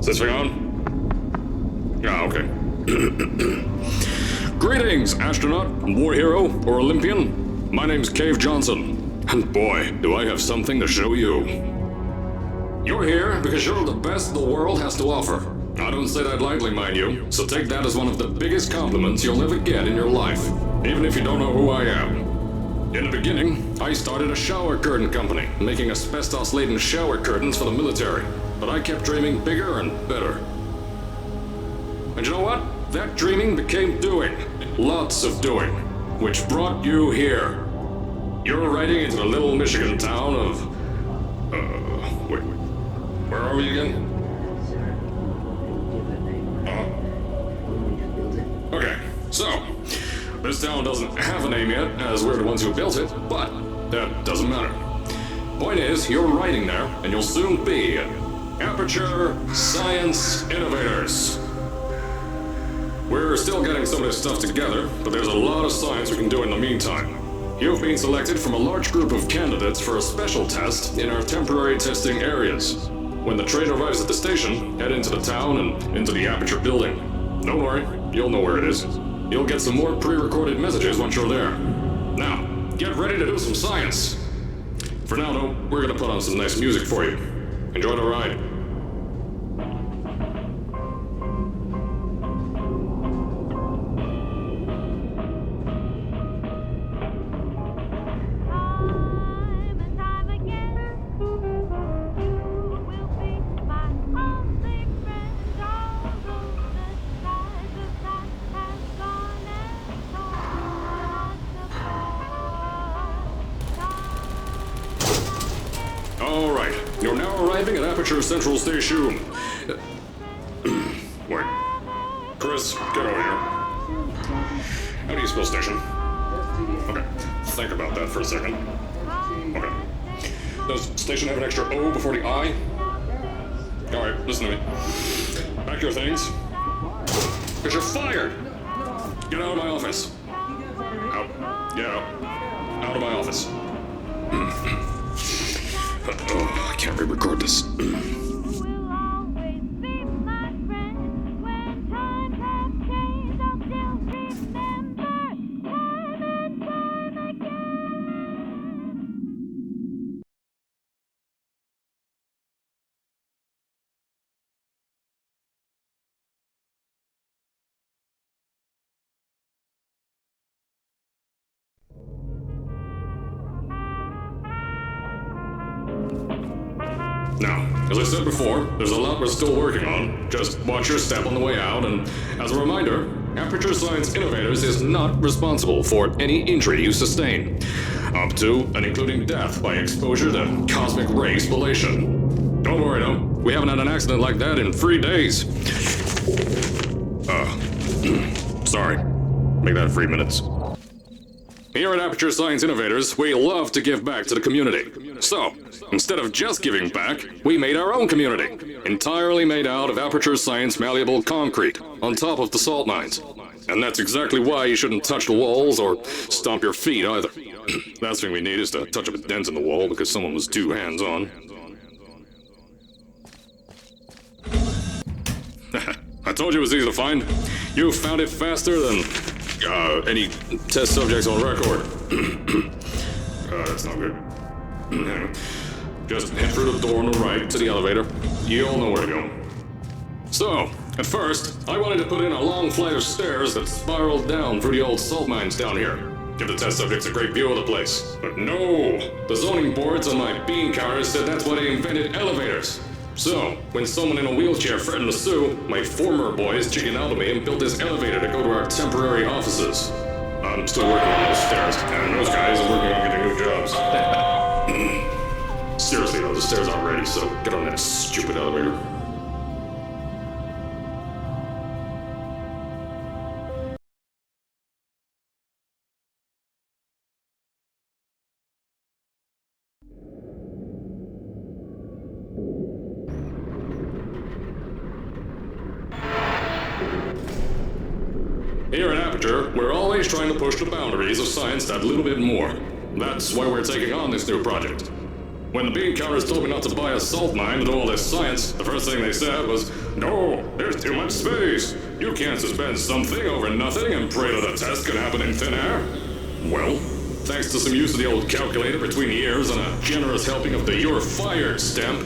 this thing on? Ah, okay. Greetings, astronaut, war hero, or Olympian. My name's Cave Johnson, and boy, do I have something to show you. You're here because you're the best the world has to offer. I don't say that lightly, mind you, so take that as one of the biggest compliments you'll ever get in your life, even if you don't know who I am. In the beginning, I started a shower curtain company, making asbestos-laden shower curtains for the military, but I kept dreaming bigger and better. And you know what? That dreaming became doing. Lots of doing. Which brought you here. You're riding into the little Michigan town of... wait. Where are we again? Okay, so... This town doesn't have a name yet, as we're the ones who built it, but that doesn't matter. Point is, you're riding there, and you'll soon be at Aperture Science Innovators. We're still getting some of this stuff together, but there's a lot of science we can do in the meantime. You've been selected from a large group of candidates for a special test in our temporary testing areas. When the train arrives at the station, head into the town and into the Aperture building. Don't worry, you'll know where it is. You'll get some more pre-recorded messages once you're there. Now, get ready to do some science. For now, though, we're gonna put on some nice music for you. Enjoy the ride. All right, you're now arriving at Aperture Central Station. Wait. Chris, get over here. How do you spell station? Okay, think about that for a second. Okay. Does station have an extra O before the I? All right, listen to me. Pack your things. Because you're fired! Get out of my office. Out. Get out. Out of my office. Oh, I can't re-record this. Now, as I said before, there's a lot we're still working on. Just watch your step on the way out, and as a reminder, Aperture Science Innovators is not responsible for any injury you sustain, up to and including death by exposure to cosmic ray spallation. Don't worry, though, we haven't had an accident like that in 3 days. Sorry. Make that 3 minutes. Here at Aperture Science Innovators, we love to give back to the community. So, instead of just giving back, we made our own community, entirely made out of Aperture Science malleable concrete, on top of the salt mines. And that's exactly why you shouldn't touch the walls or stomp your feet either. Last thing we need is to touch up a dent in the wall because someone was too hands-on. I told you it was easy to find. You found it faster than... any test subjects on record. That's not good. Just head through the door on the right to the elevator. You all know where to go. So, at first, I wanted to put in a long flight of stairs that spiraled down through the old salt mines down here. Give the test subjects a great view of the place. But no! The zoning boards on my bean counters said that's why they invented elevators. So, when someone in a wheelchair threatened to sue, my former boys chickened out of me and built this elevator to go to our temporary offices. I'm still working on those stairs, and those guys are working on getting new jobs. Seriously though, the stairs aren't ready, so get on that stupid elevator. Here at Aperture, we're always trying to push the boundaries of science that little bit more. That's why we're taking on this new project. When the bean counters told me not to buy a salt mine to do all this science, the first thing they said was, "No, there's too much space. You can't suspend something over nothing and pray that a test can happen in thin air." Well, thanks to some use of the old calculator between the ears and a generous helping of the "you're fired" stamp,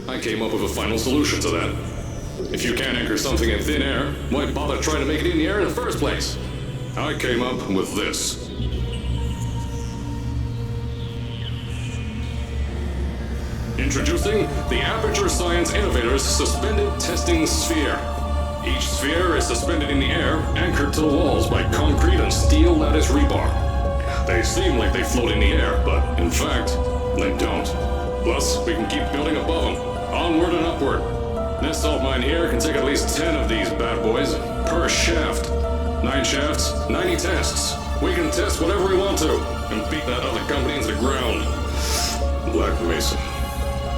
I came up with a final solution to that. If you can't anchor something in thin air, why bother trying to make it in the air in the first place? I came up with this. Introducing the Aperture Science Innovators Suspended Testing Sphere. Each sphere is suspended in the air, anchored to the walls by concrete and steel lattice rebar. They seem like they float in the air, but in fact, they don't. Plus, we can keep building above them, onward and upward. This salt mine here can take at least 10 of these bad boys per shaft. 9 shafts, 90 tests. We can test whatever we want to and beat that other company into the ground. Black Mesa.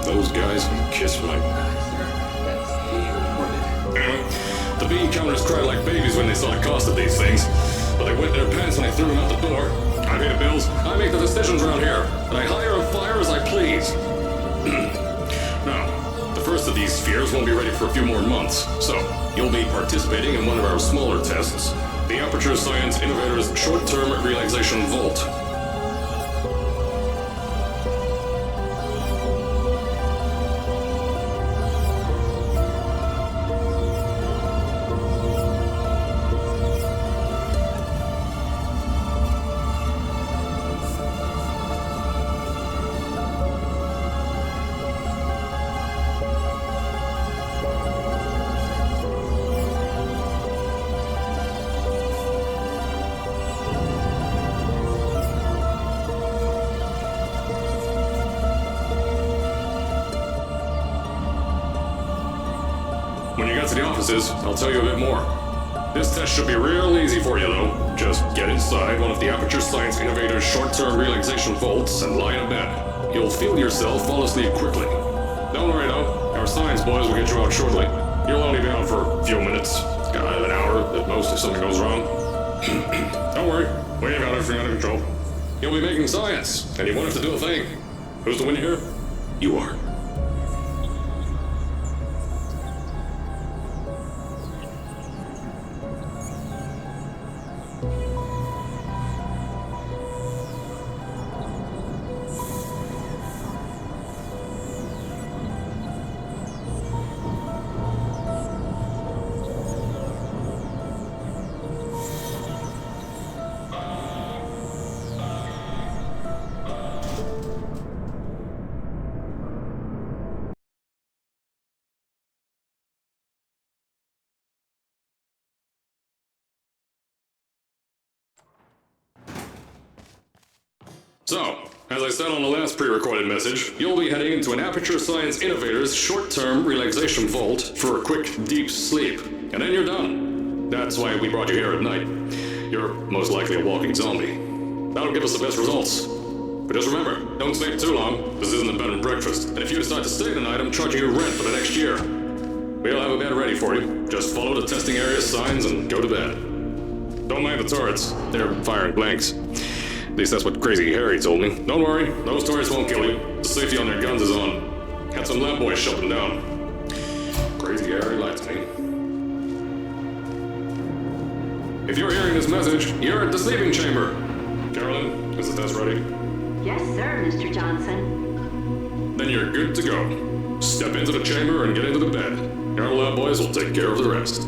Those guys can kiss my... Anyway, the bean counters cried like babies when they saw the cost of these things, but they wet their pants when I threw them out the door. I pay the bills, I make the decisions around here, and I hire and fire as I please. Now, the first of these spheres won't be ready for a few more months, so you'll be participating in one of our smaller tests, the Aperture Science Innovators Short-Term Relaxation Vault. When you get to the offices, I'll tell you a bit more. This test should be real easy for you, though. Just get inside one of the Aperture Science Innovators short-term relaxation vaults and lie in bed. You'll feel yourself fall asleep quickly. Don't worry, though. Our science boys will get you out shortly. You'll only be out for a few minutes. An hour at most if something goes wrong. Don't worry. We've got everything under control. You'll be making science, and you won't have to do a thing. Who's the winner here? You are. So, as I said on the last pre-recorded message, you'll be heading into an Aperture Science Innovators short-term relaxation vault for a quick, deep sleep. And then you're done. That's why we brought you here at night. You're most likely a walking zombie. That'll give us the best results. But just remember, don't stay too long. This isn't a bed and breakfast. And if you decide to stay tonight, I'm charging you rent for the next year. We'll have a bed ready for you. Just follow the testing area signs and go to bed. Don't mind the turrets. They're firing blanks. At least that's what Crazy Harry told me. Don't worry, those turrets won't kill you. The safety on their guns is on. Had some lab boys shut them down. Crazy Harry lied to me. If you're hearing this message, you're at the sleeping chamber. Carolyn, is the test ready? Yes, sir, Mr. Johnson. Then you're good to go. Step into the chamber and get into the bed. Our lab boys will take care of the rest.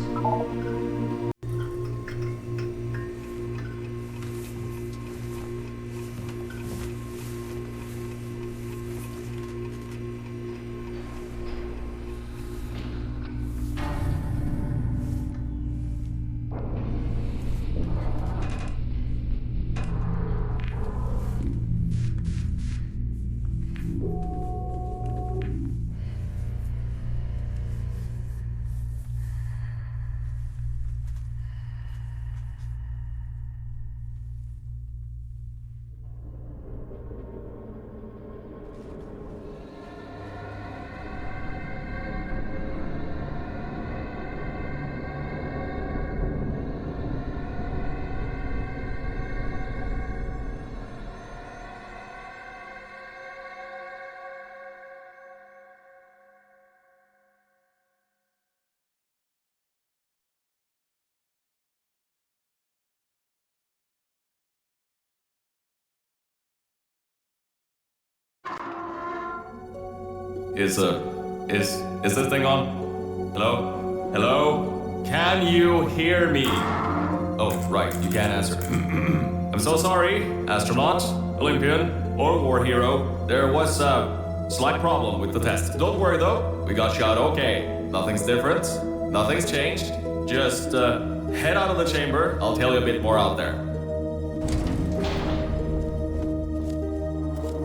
Is this thing on? Hello? Hello? Can you hear me? Oh, right, you can't answer. I'm so sorry, astronaut, Olympian, or war hero. There was a slight problem with the test. Don't worry though, we got you out okay. Nothing's different, nothing's changed. Just head out of the chamber, I'll tell you a bit more out there.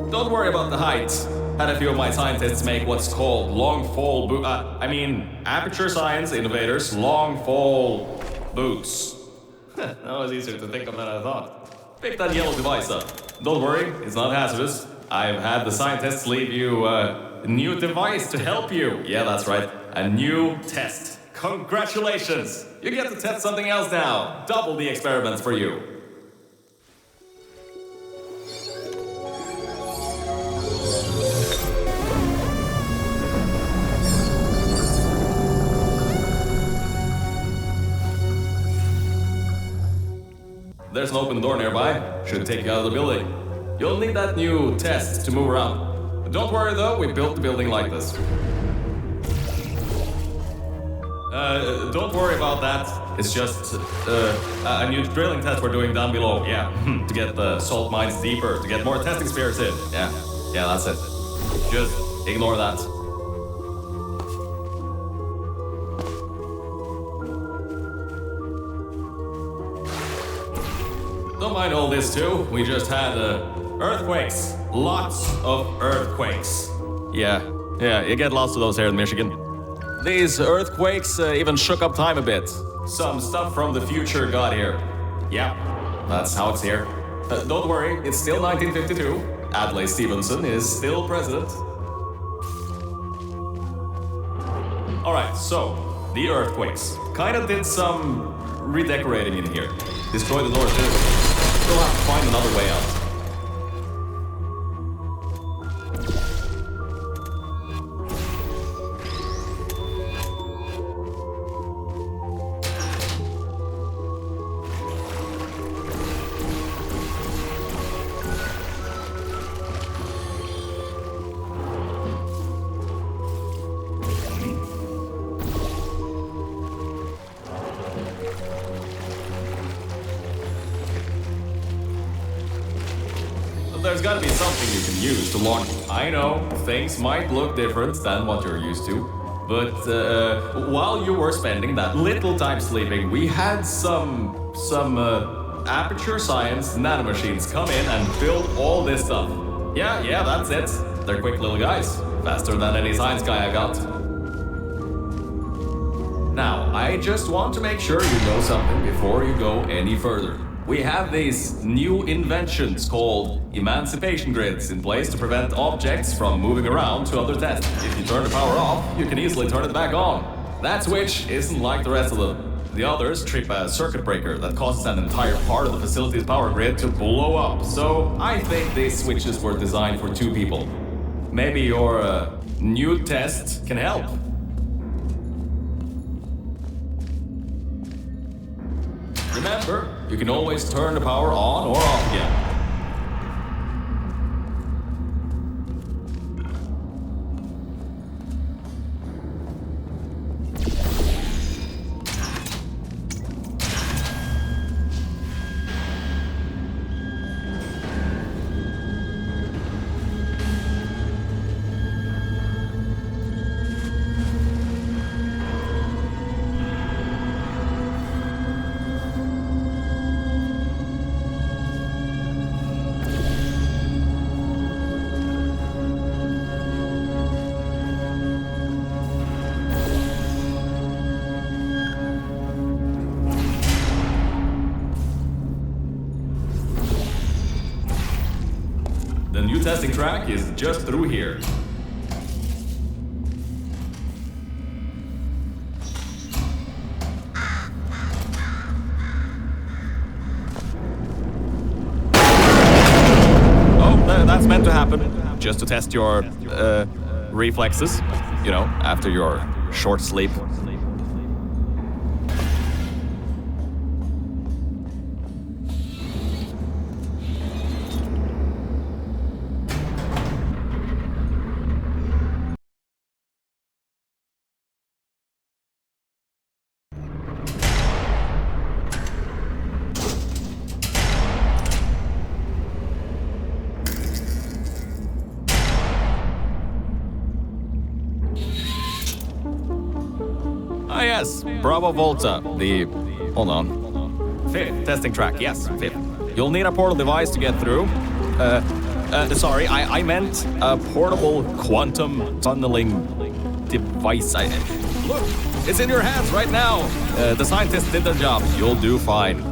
Don't worry about the height. Had a few of my scientists make what's called long fall aperture science innovators long fall boots. That was easier to think of than I thought. Pick that yellow device up. Don't worry, it's not hazardous. I've had the scientists leave you a new device to help you. Yeah, that's right, a new test. Congratulations! You get to test something else now. Double the experiments for you. There's an open door nearby. Should take you out of the building. You'll need that new test to move around. Don't worry though, we built the building like this. Don't worry about that. It's just a new drilling test we're doing down below. Yeah, to get the salt mines deeper, to get more testing spheres in. Yeah, that's it. Just ignore that. Don't mind all this too. We just had earthquakes. Lots of earthquakes. Yeah, you get lots of those here in Michigan. These earthquakes even shook up time a bit. Some stuff from the future got here. Yeah, that's how it's here. Don't worry, it's still 1952. Adlai Stevenson is still president. Alright, so, the earthquakes. Kinda did some redecorating in here. Destroy the door too. We'll have to find another way out. There's gotta be something you can use to launch. I know, things might look different than what you're used to, but while you were spending that little time sleeping, we had some aperture science nanomachines come in and build all this stuff. Yeah, that's it. They're quick little guys, faster than any science guy I got. Now, I just want to make sure you know something before you go any further. We have these new inventions called emancipation grids in place to prevent objects from moving around to other tests. If you turn the power off, you can easily turn it back on. That switch isn't like the rest of them. The others trip a circuit breaker that causes an entire part of the facility's power grid to blow up. So I think these switches were designed for two people. Maybe your new test can help. Remember, you can always turn the power on or off again. The new testing track is just through here. Oh, that's meant to happen. Just to test your reflexes, you know, after your short sleep. Yes, Bravo Volta, the... hold on. Fifth testing track, yes, fifth. You'll need a portal device to get through. Sorry, I meant a portable quantum tunneling device. Look, it's in your hands right now. The scientists did their job. You'll do fine.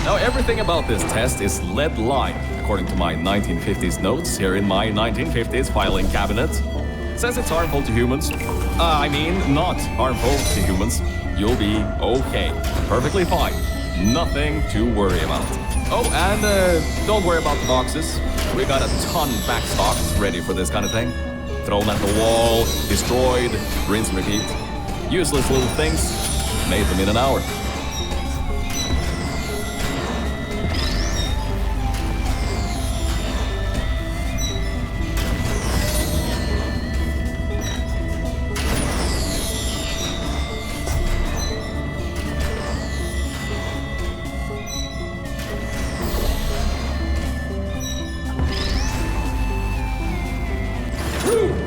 Now, everything about this test is lead-lined, according to my 1950s notes here in my 1950s filing cabinet. Says it's harmful to humans. I mean, not harmful to humans. You'll be okay. Perfectly fine. Nothing to worry about. Oh, and don't worry about the boxes. We got a ton backstocked ready for this kind of thing. Thrown at the wall, destroyed, rinse and repeat. Useless little things. Made them in an hour.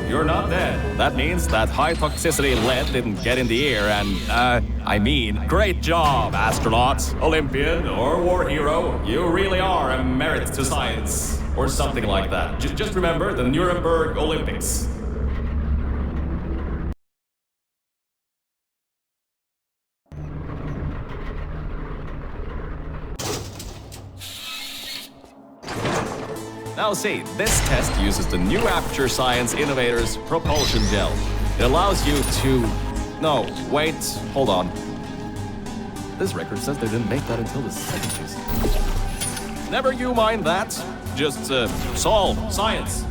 You're not dead. That means that high toxicity lead didn't get in the air and, I mean, great job, astronaut, Olympian, or war hero. You really are a merit to science. Or something like that. Just remember the Nuremberg Olympics. Now see, this test uses the new Aperture Science Innovators propulsion gel. It allows you to... No, wait, hold on. This record says they didn't make that until the 70s. Never you mind that. Just, solve science.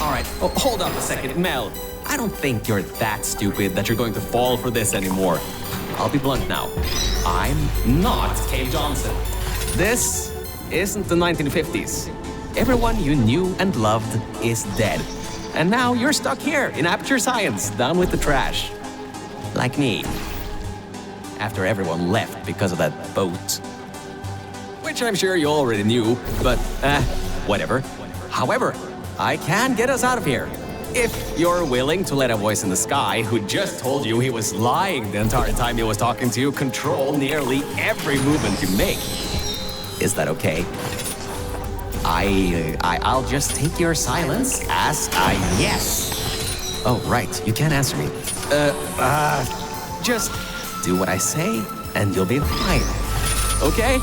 Alright, hold up a second, Mel. I don't think you're that stupid that you're going to fall for this anymore. I'll be blunt now. I'm not Cave Johnson. This isn't the 1950s. Everyone you knew and loved is dead. And now you're stuck here in Aperture Science, down with the trash. Like me. After everyone left because of that boat. Which I'm sure you already knew, but whatever. However, I can get us out of here. If you're willing to let a voice in the sky who just told you he was lying the entire time he was talking to you control nearly every movement you make. Is that okay? I'll just take your silence as a yes. Oh, right. You can't answer me. Just do what I say, and you'll be fine. Okay?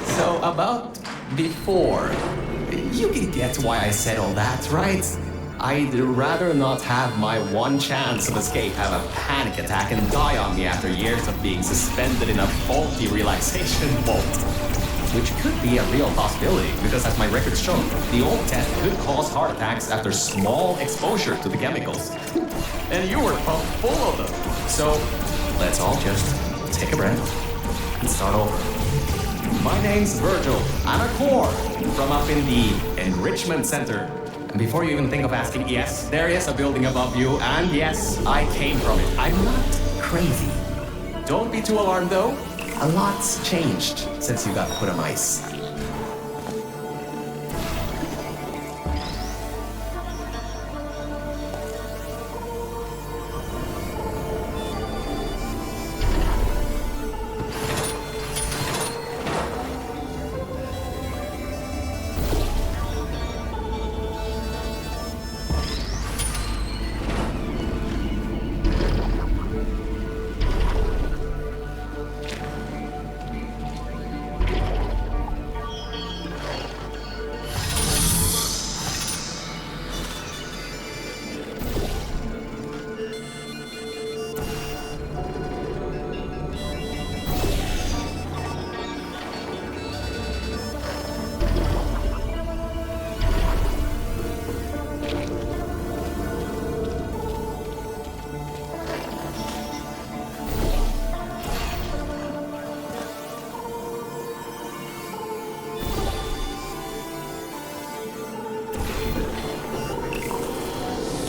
So about before, you can get why I said all that, right? I'd rather not have my one chance of escape have a panic attack and die on me after years of being suspended in a faulty relaxation vault. Which could be a real possibility, because as my records show, the old test could cause heart attacks after small exposure to the chemicals. And you were pumped full of them. So, let's all just take a breath and start over. My name's Virgil. I'm a core from up in the Enrichment Center. And before you even think of asking, yes, there is a building above you, and yes, I came from it. I'm not crazy. Don't be too alarmed, though. A lot's changed since you got put on ice.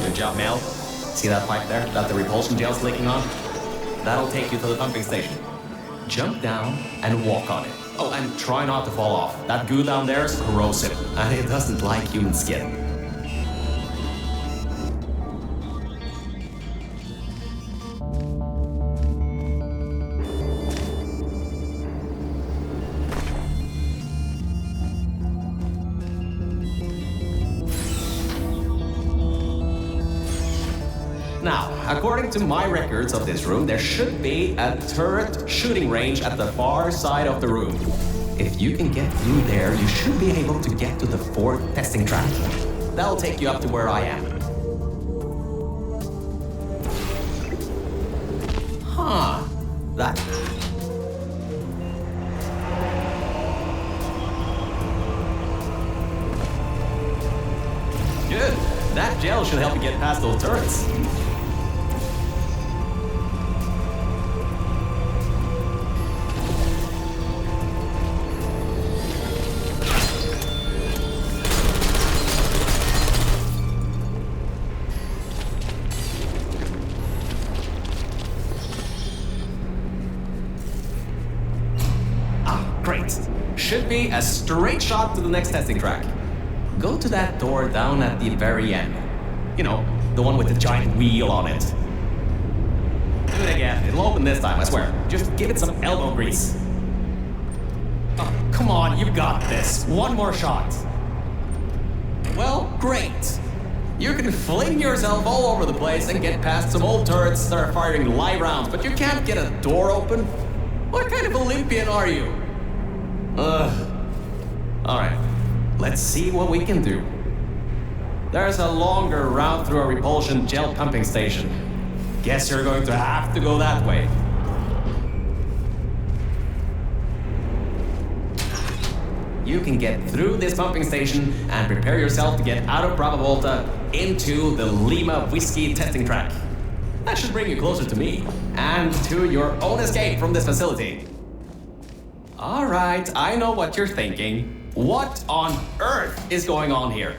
Good job, Mel. See that pipe there that the repulsion gel's leaking on? That'll take you to the pumping station. Jump down and walk on it. Oh, and try not to fall off. That goo down there is corrosive, and it doesn't like human skin. Now, according to my records of this room, there should be a turret shooting range at the far side of the room. If you can get through there, you should be able to get to the 4th testing track. That'll take you up to where I am. Huh. That... Good. That gel should help you get past those turrets. Great. Should be a straight shot to the next testing track. Go to that door down at the very end. You know, the one with the giant wheel on it. Do it again. It'll open this time, I swear. Just give it some elbow grease. Oh, come on, you got this. One more shot. Well, great. You can fling yourself all over the place and get past some old turrets that are firing live rounds, but you can't get a door open? What kind of Olympian are you? Alright, let's see what we can do. There's a longer route through a repulsion gel pumping station. Guess you're going to have to go that way. You can get through this pumping station and prepare yourself to get out of Bravo Volta into the Lima Whiskey testing track. That should bring you closer to me and to your own escape from this facility. All right, I know what you're thinking. What on earth is going on here?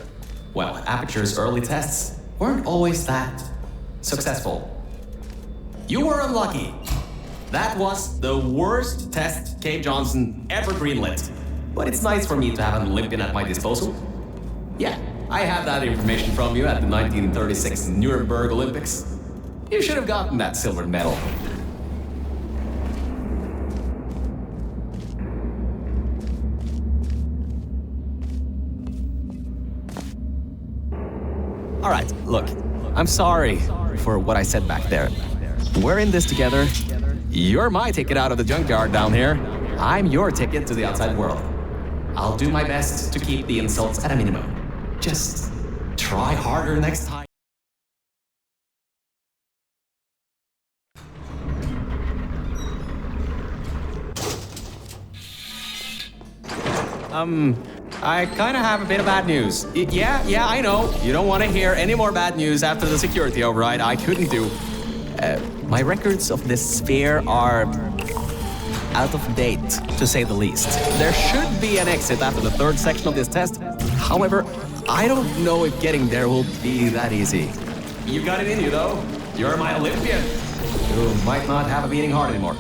Well, Aperture's early tests weren't always that successful. You were unlucky. That was the worst test Cave Johnson ever greenlit. But it's nice for me to have an Olympian at my disposal. Yeah, I had that information from you at the 1936 Nuremberg Olympics. You should have gotten that silver medal. All right, look, I'm sorry for what I said back there. We're in this together. You're my ticket out of the junkyard down here. I'm your ticket to the outside world. I'll do my best to keep the insults at a minimum. Just try harder next time. I kind of have a bit of bad news. Yeah, I know. You don't want to hear any more bad news after the security override. I couldn't do. My records of this sphere are out of date, to say the least. There should be an exit after the third section of this test. However, I don't know if getting there will be that easy. You got it in you, though. You're my Olympian. You might not have a beating heart anymore.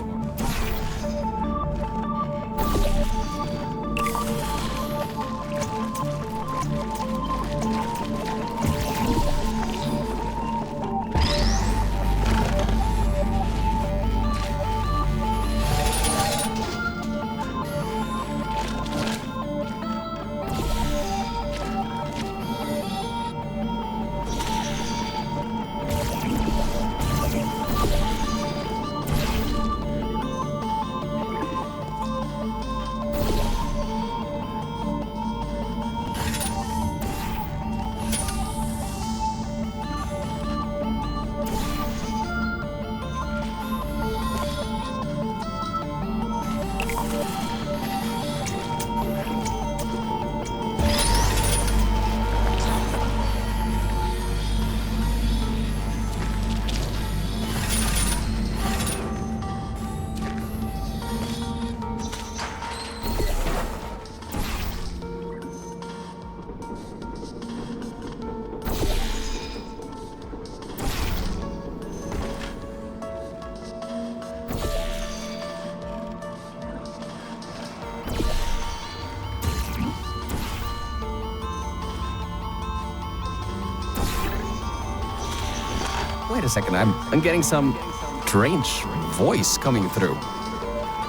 Wait a second, I'm getting some strange voice coming through.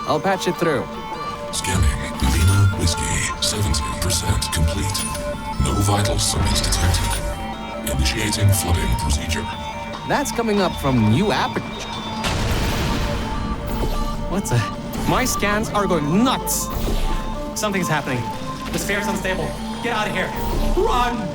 I'll patch it through. Scanning. Lima Whiskey, 70% complete. No vital signs detected. Initiating flooding procedure. That's coming up from new Aperture. What's a... My scans are going nuts. Something's happening. The sphere's unstable. Get out of here. Run!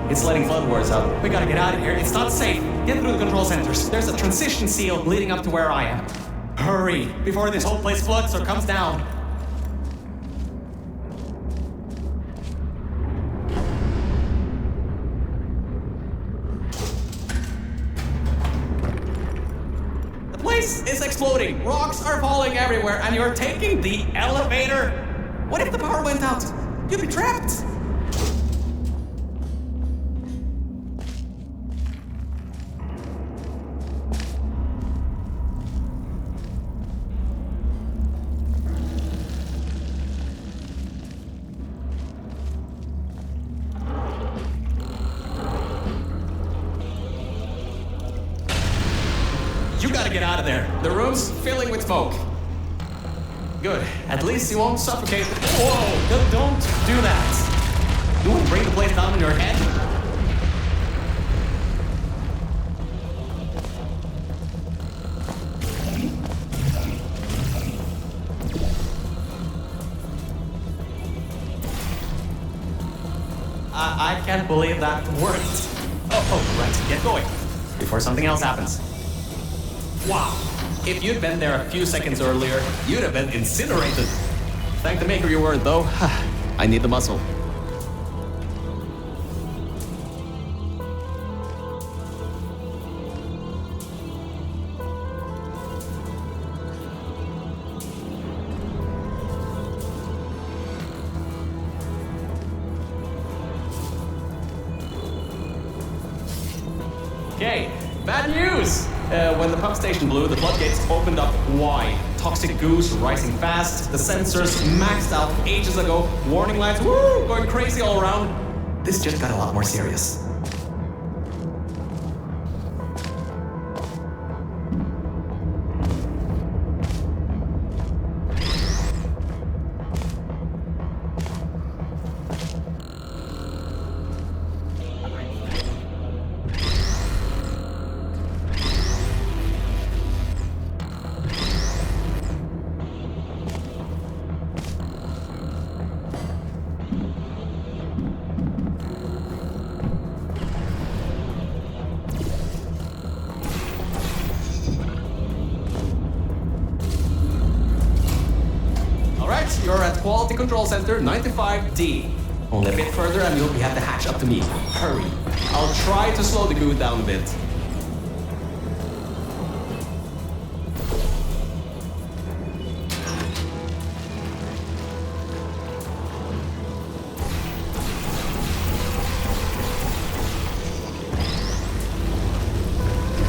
It's letting flood wars out. We gotta get out of here. It's not safe. Get through the control centers. There's a transition seal leading up to where I am. Hurry, before this whole place floods or comes down. place is exploding. Rocks are falling everywhere, and you're taking the elevator. What if the power went out? You'd be trapped. You gotta get out of there. The room's filling with smoke. Good. At least you won't suffocate. Whoa! Don't do that. You wanna bring the place down on your head? I can't believe that worked. Oh, right. Get going. Before something else happens. Wow. If you'd been there a few seconds earlier, you'd have been incinerated. Thank the maker you weren't, though. I need the muscle. Okay, bad news! When the pump station blew, the floodgates opened up wide. Toxic goose rising fast, the sensors maxed out ages ago, warning lights going crazy all around. This just got a lot more serious. You're at Quality Control Center 95D. Only a bit further and you'll be at the hatch. Up to me. Hurry. I'll try to slow the goo down a bit.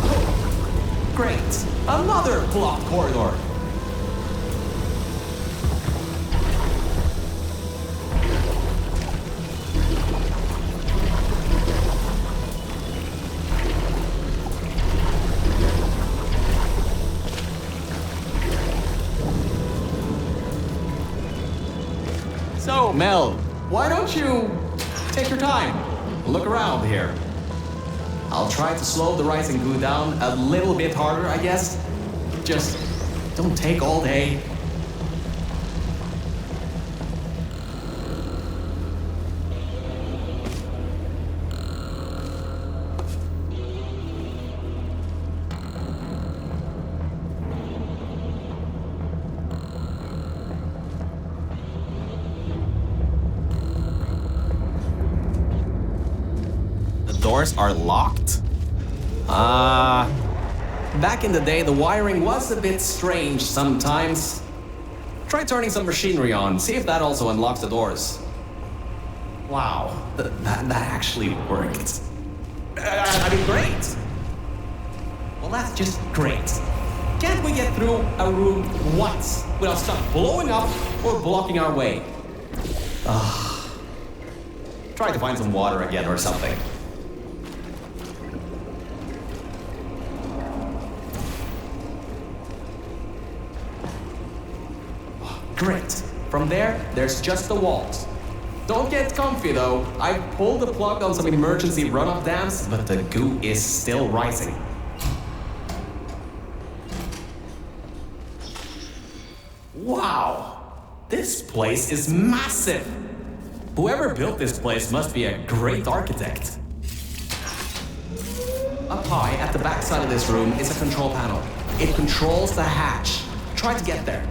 Oh, great. Another blocked corridor. So, Mel, why don't you take your time? Look around here. I'll try to slow the rising goo down a little bit harder, I guess. Just don't take all day. Doors are locked? Back in the day, the wiring was a bit strange sometimes. Try turning some machinery on, see if that also unlocks the doors. Wow, that actually worked. I mean, great! Well, that's just great. Can't we get through a room once without stuff blowing up or blocking our way? Try to find some water again or something. Great. From there, there's just the walls. Don't get comfy though. I pulled the plug on some emergency runoff dams, but the goo is still rising. Wow! This place is massive! Whoever built this place must be a great architect. Up high, at the back side of this room, is a control panel. It controls the hatch. Try to get there.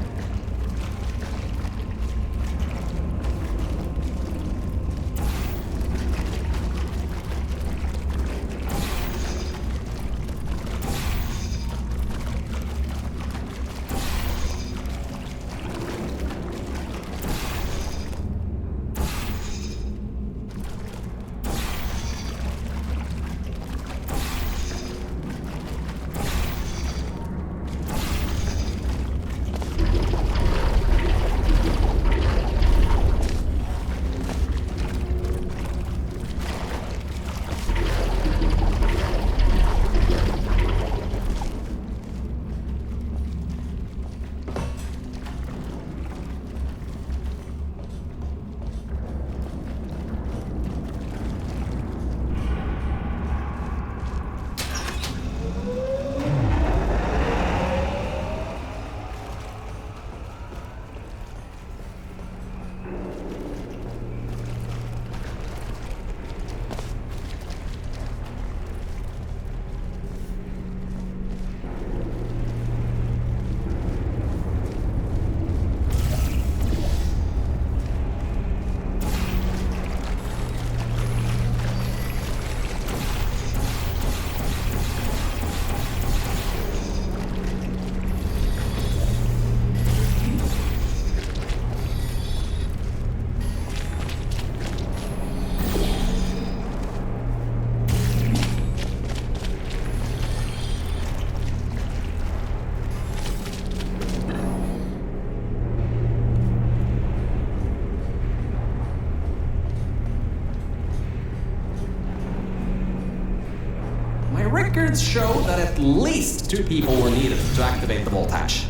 records show that at least 2 people were needed to activate the vault hatch.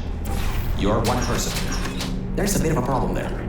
You're one person. There's a bit of a problem there.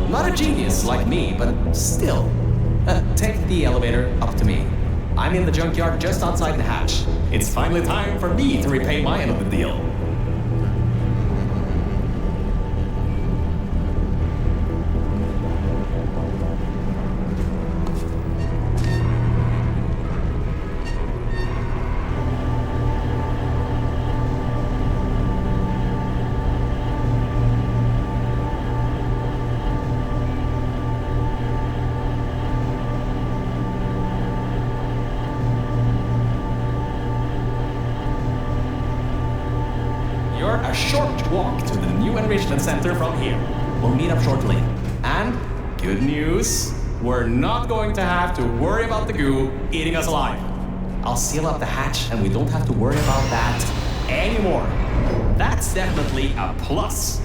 Not a genius like me, but still. Take the elevator up to me. I'm in the junkyard just outside the hatch. It's finally time for me to repay my end of the deal. A short walk to the new enrichment center from here. We'll meet up shortly. And good news, we're not going to have to worry about the goo eating us alive. I'll seal up the hatch and we don't have to worry about that anymore. That's definitely a plus.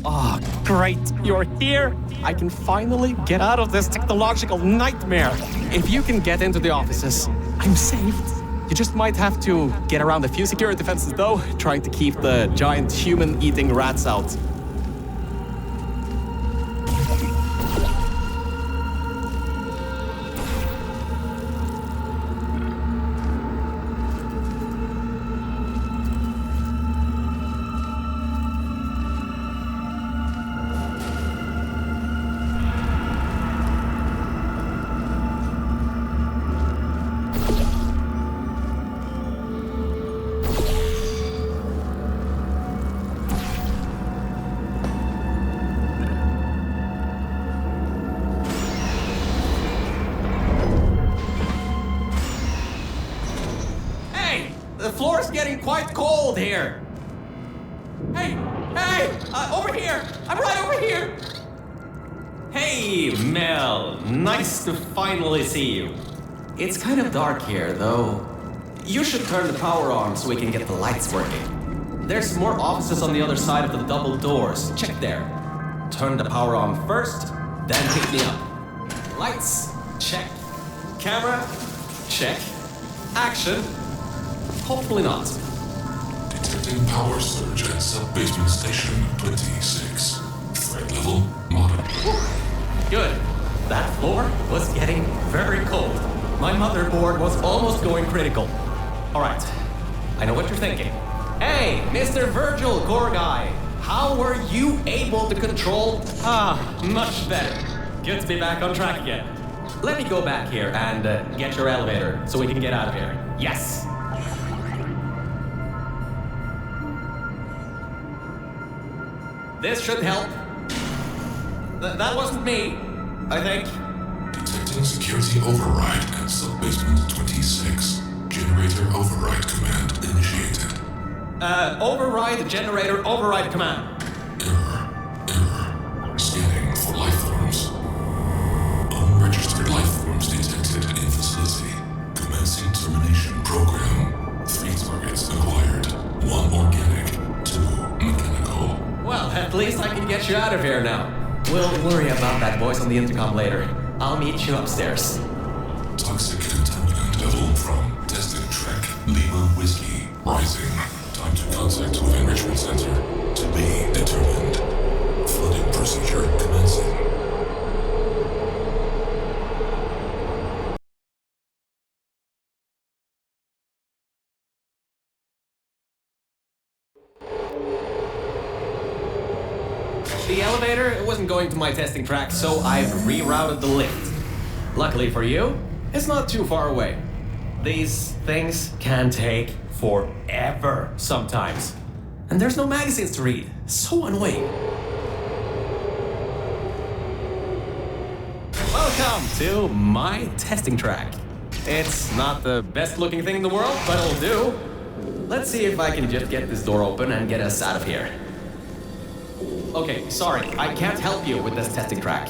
Oh, great, you're here! I can finally get out of this technological nightmare. If you can get into the offices, I'm saved. You just might have to get around a few security fences though, trying to keep the giant human-eating rats out. The floor's getting quite cold here. Hey, over here. I'm right over here. Hey, Mel. Nice to finally see you. It's kind of dark here, though. You should turn the power on so we can get the lights working. There's more offices on the other side of the double doors. Check there. Turn the power on first, then pick me up. Lights, check. Camera, check. Action. Hopefully not. Detecting power surge at sub-basement station 26. Threat level moderate. Good. That floor was getting very cold. My motherboard was almost going critical. All right. I know what you're thinking. Hey, Mr. Virgil, core guy. How were you able to control? Much better. Good to be back on track again. Let me go back here and get your elevator so we can get out of here. Yes. This should help. That wasn't me, I think. Detecting security override at sub-basement 26. Generator override command initiated. Override generator override command. Error. Scanning for life forms. Unregistered life forms detected in facility. Commencing termination program. 3 targets acquired. 1 organic, 2 mechanical. Well, at least I can get you out of here now. We'll worry about that voice on the intercom later. I'll meet you upstairs. Toxic contaminant level from testing track Lima Whiskey rising. Time to contact with enrichment center to be determined. Flooding procedure commencing. The elevator wasn't going to my testing track, so I've rerouted the lift. Luckily for you, it's not too far away. These things can take forever sometimes. And there's no magazines to read. So annoying. Welcome to my testing track. It's not the best looking thing in the world, but it'll do. Let's see if I can just get this door open and get us out of here. Okay, sorry, I can't help you with this testing track.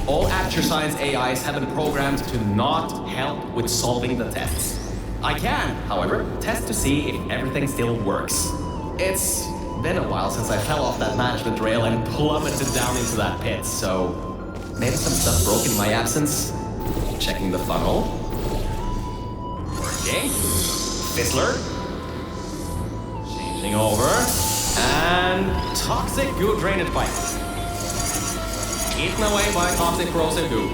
All Aperture Science AIs have been programmed to not help with solving the tests. I can, however, test to see if everything still works. It's been a while since I fell off that management rail and plummeted down into that pit, so maybe some stuff broke in my absence. Checking the funnel. Working. Fizzler. Changing over. And toxic goo drainage pipe. Eaten away by toxic corrosive goo.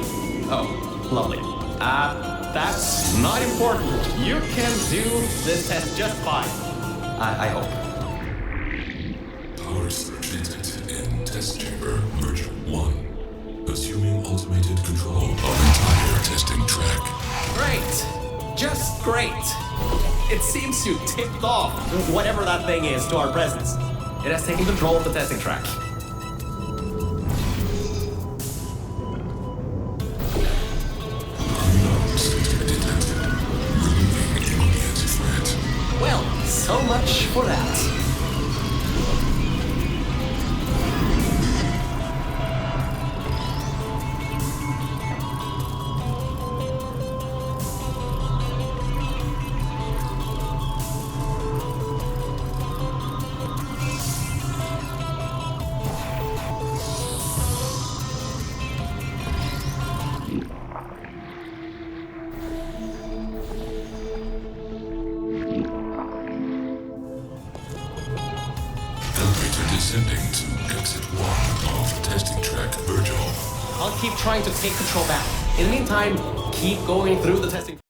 Oh, lovely. That's not important. You can do this test just fine. I hope. Power surge detected in test chamber Merger 1. Assuming automated control of entire testing track. Great. Just great. It seems you tipped off whatever that thing is to our presence. It has taken control of the testing track. Unknown sensor detected. Removing immediate threat. Well, so much for that. Descending to exit 1 of testing track Virgil. I'll keep trying to take control back. In the meantime, keep going through the testing.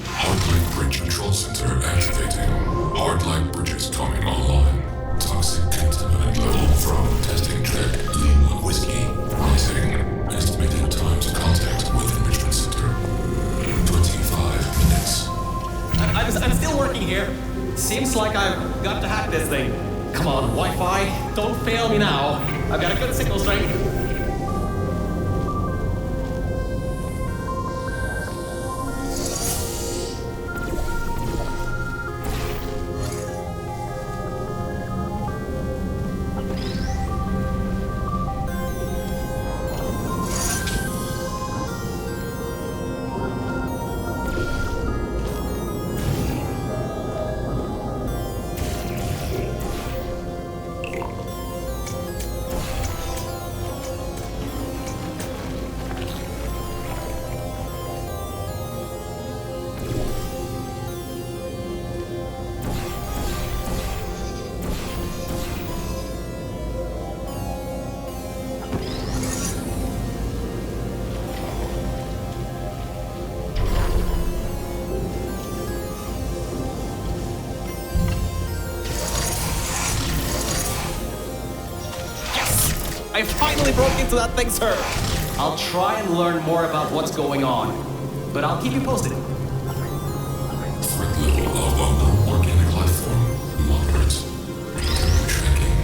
Hardlight bridge control center activating. Hardlight bridges coming online. Toxic contaminant level from testing track Lima Whiskey rising. Estimated time to contact with enrichment center 25 minutes. I'm still working here. Seems like I've got to hack this thing. Come on, Wi-Fi, don't fail me now. I've got a good signal strength. I finally broke into that thing, sir. I'll try and learn more about what's going on, but I'll keep you posted. Threat level of unknown organic life form moderate. Tracking.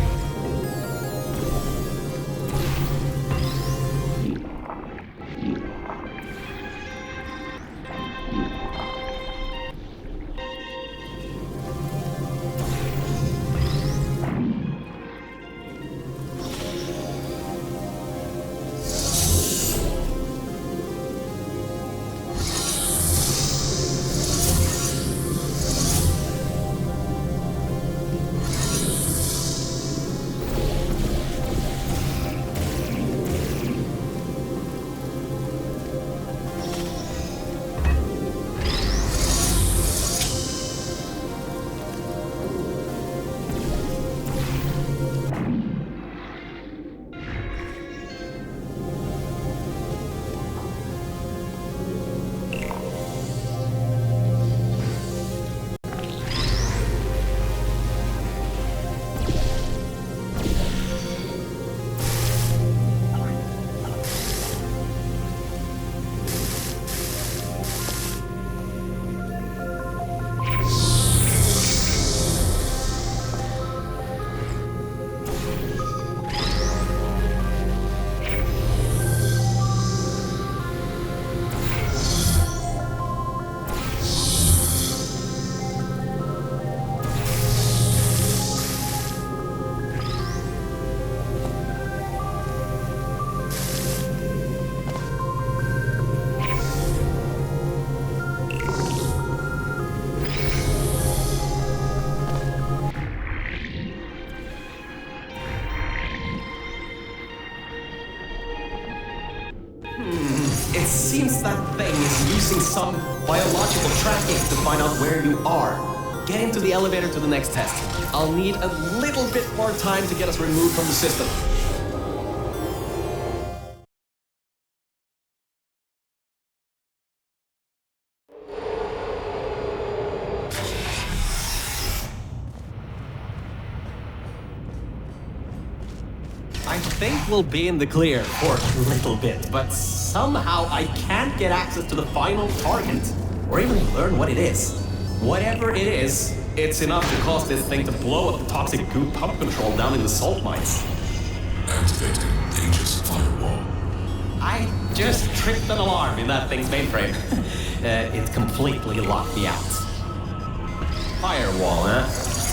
It seems that thing is using some biological tracking to find out where you are. Get into the elevator to the next test. I'll need a little bit more time to get us removed from the system. I think we'll be in the clear for a little bit, but somehow I can't get access to the final target, or even learn what it is. Whatever it is, it's enough to cause this thing to blow up the toxic goo pump control down in the salt mines. Activating Aegis firewall. I just tripped an alarm in that thing's mainframe. It completely locked me out. Firewall, huh?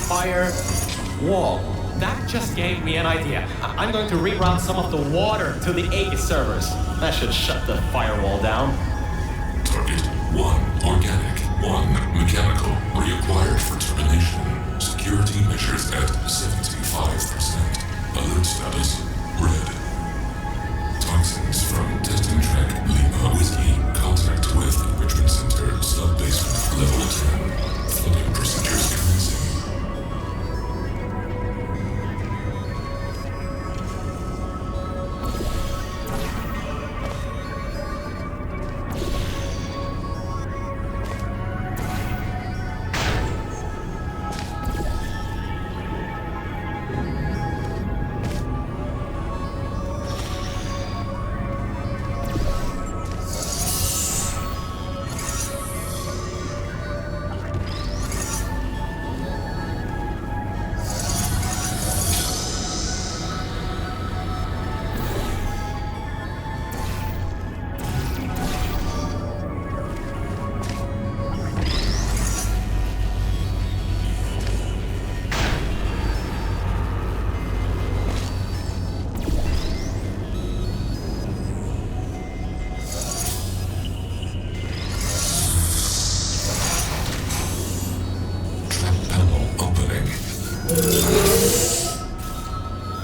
Firewall. That just gave me an idea. I'm going to reroute some of the water to the Aegis servers. That should shut the firewall down. Target 1 organic, 1 mechanical. Reacquired for termination. Security measures at 75%. Alert status red. Toxins from testing track Lima Whiskey. Contact with Enrichment Center, sub-basement, level 10. Flooding procedures commencing.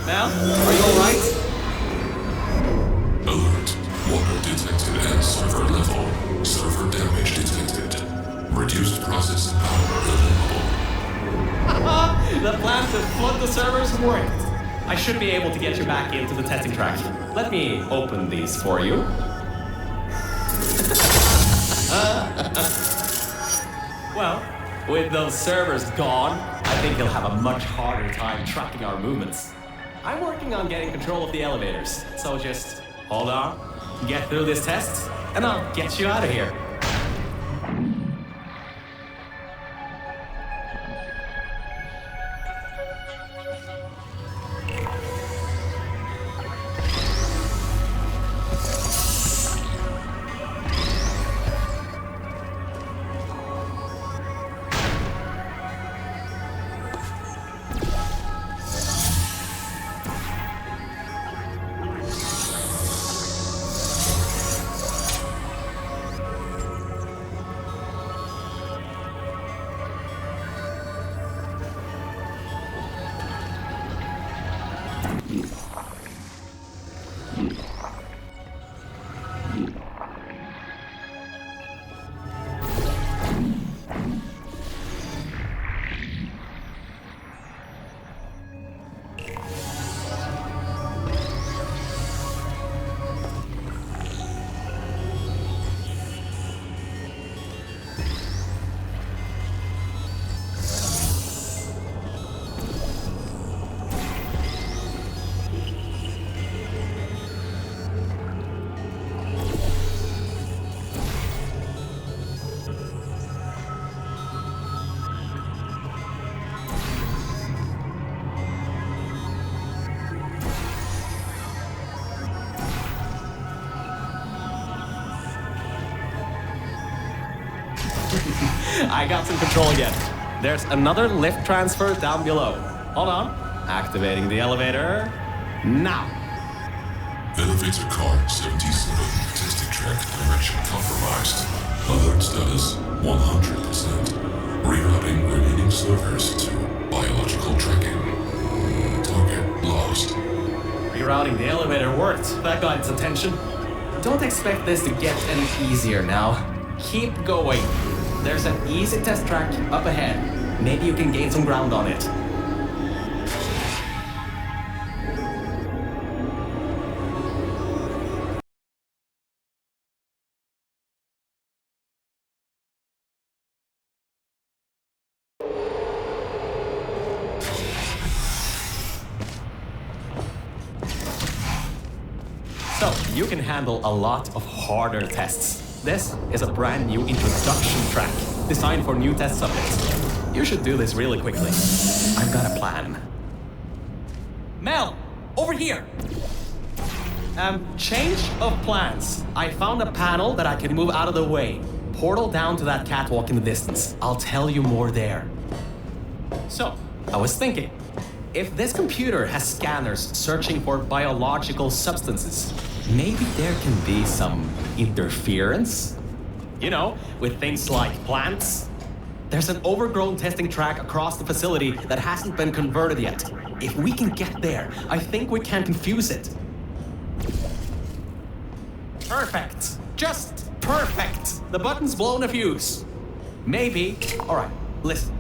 Mel, are you alright? Alert. Water detected at server level. Server damage detected. Reduced processing power available. The plan to flood the servers worked. I should be able to get you back into the testing track. Let me open these for you. Well, with those servers gone, I think you'll have a much harder time tracking our movements. I'm working on getting control of the elevators, so just hold on, get through this test, and I'll get you out of here. I got some control again. There's another lift transfer down below. Hold on. Activating the elevator. Now. Elevator car 77. Testing track direction compromised. Alert status 100%. Rerouting remaining servers to biological tracking. Target lost. Rerouting the elevator worked. That got its attention. don't expect this to get any easier now. Keep going. There's an easy test track up ahead. Maybe you can gain some ground on it. So, you can handle a lot of harder tests. This is a brand new introduction track, designed for new test subjects. You should do this really quickly. I've got a plan. Mel, over here! Change of plans. I found a panel that I can move out of the way. Portal down to that catwalk in the distance. I'll tell you more there. So, I was thinking, if this computer has scanners searching for biological substances, maybe there can be some interference? You know, with things like plants. There's an overgrown testing track across the facility that hasn't been converted yet. If we can get there, I think we can confuse it. Perfect. Just perfect. The button's blown a fuse. Maybe. All right, listen.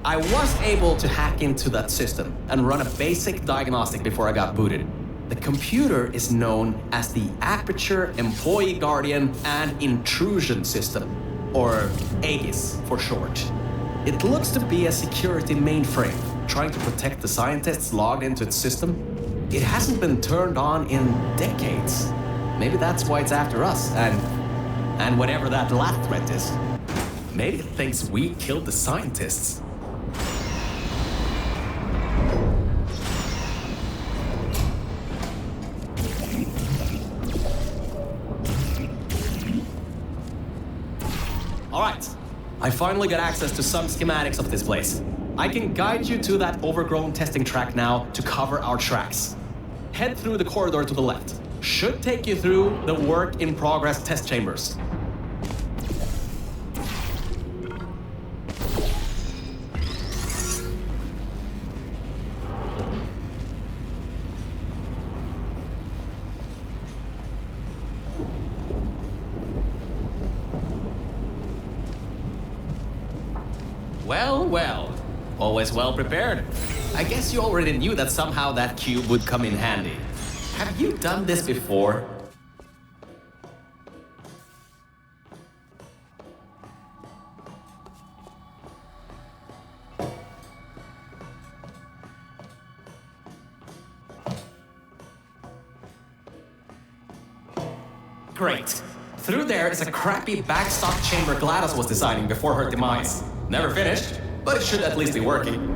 I was able to hack into that system and run a basic diagnostic before I got booted. The computer is known as the Aperture Employee Guardian and Intrusion System, or AGIS for short. It looks to be a security mainframe trying to protect the scientists logged into its system. It hasn't been turned on in decades. Maybe that's why it's after us, and whatever that last threat is. Maybe it thinks we killed the scientists. All right, I finally got access to some schematics of this place. I can guide you to that overgrown testing track now to cover our tracks. Head through the corridor to the left. Should take you through the work-in-progress test chambers. Well, well. Always well prepared. I guess you already knew that somehow that cube would come in handy. Have you done this before? Great. Through there is a crappy backstop chamber GLaDOS was designing before her demise. Never finished, but it should at least be working.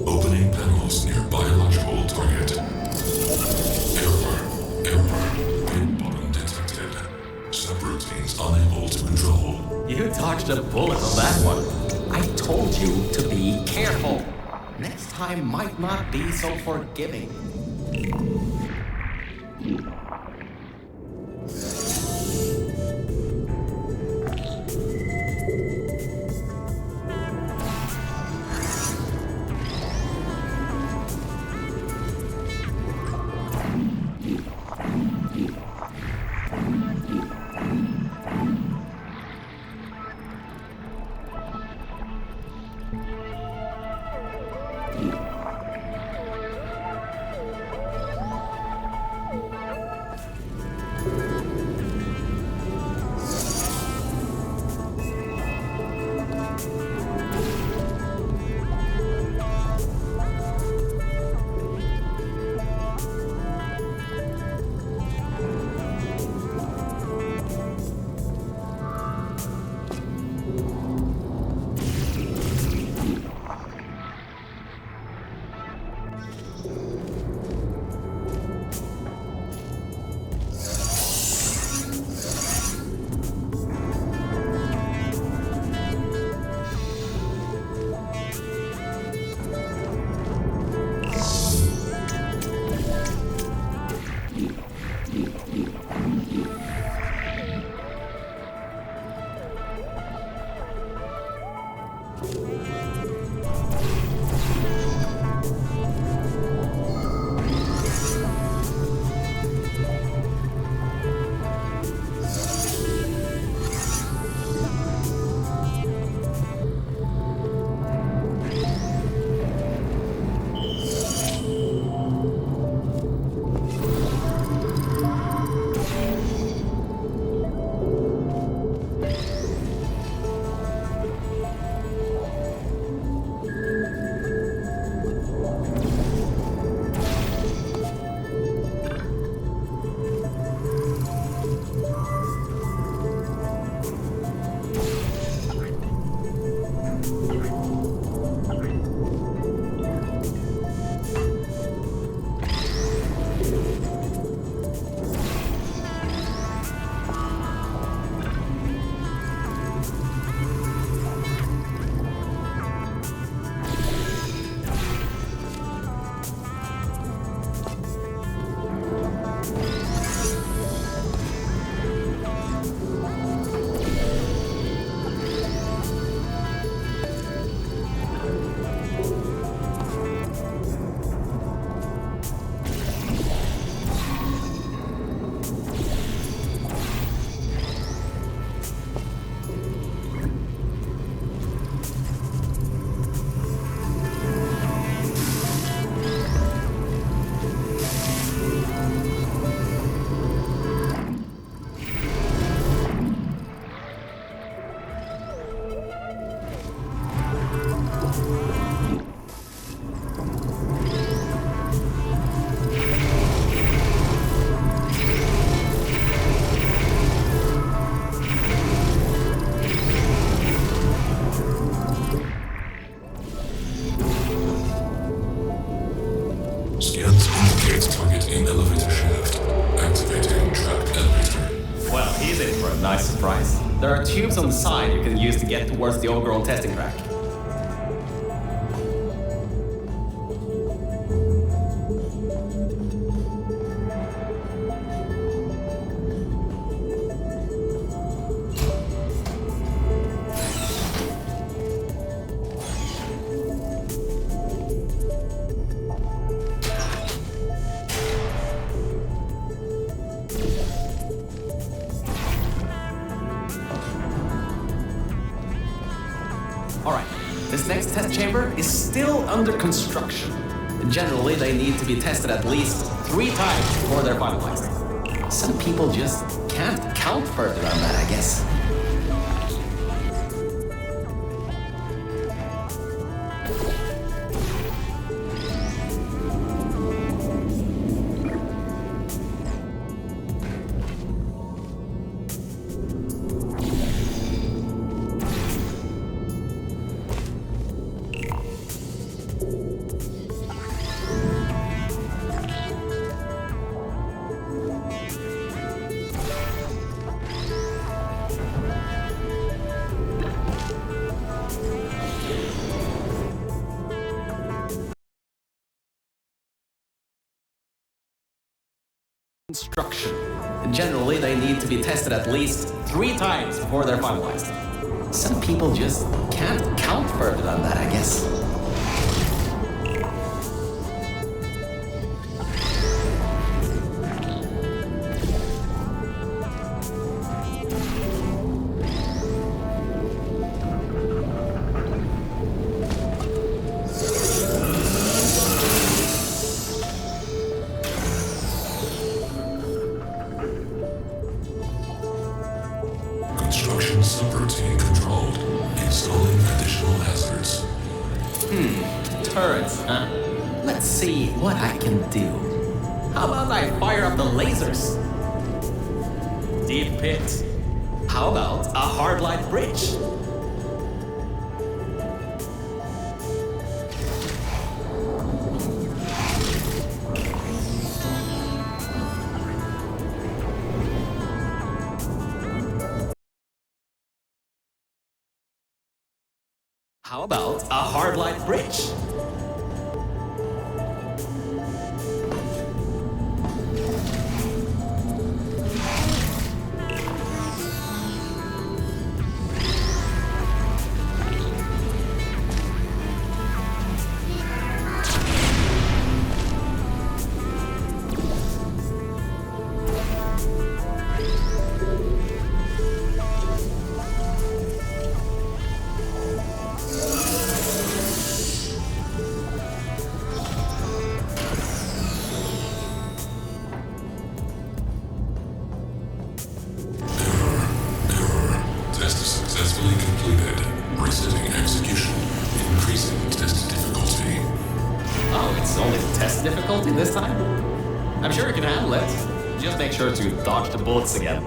Opening panels near biological target. Error. Pin button detected. Subroutines unable to control. You dodged a bullet on that one. I told you to be careful. Next time might not be so forgiving. Scans indicate target in elevator shaft. Activating trapped elevator. Well, he's in for a nice surprise. There are tubes on the side you can use to get towards the overgrown testing rack. Alright, this next test chamber is still under construction. Generally, they need to be tested at least 3 times before they're finalized. Some people just can't count further on that, I guess. Construction. Generally, they need to be tested at least 3 times before they're finalized. Some people just can't count further than that, I guess. Construction subroutine controlled. Installing additional hazards. Turrets, huh? Let's see what I can do. How about I fire up the lasers? Deep pit. How about a hardline bridge? How about a hardline bridge? activated. Resetting execution. Increasing test difficulty. Oh, it's only test difficulty this time? I'm sure you can handle it. Just make sure to dodge the bullets again.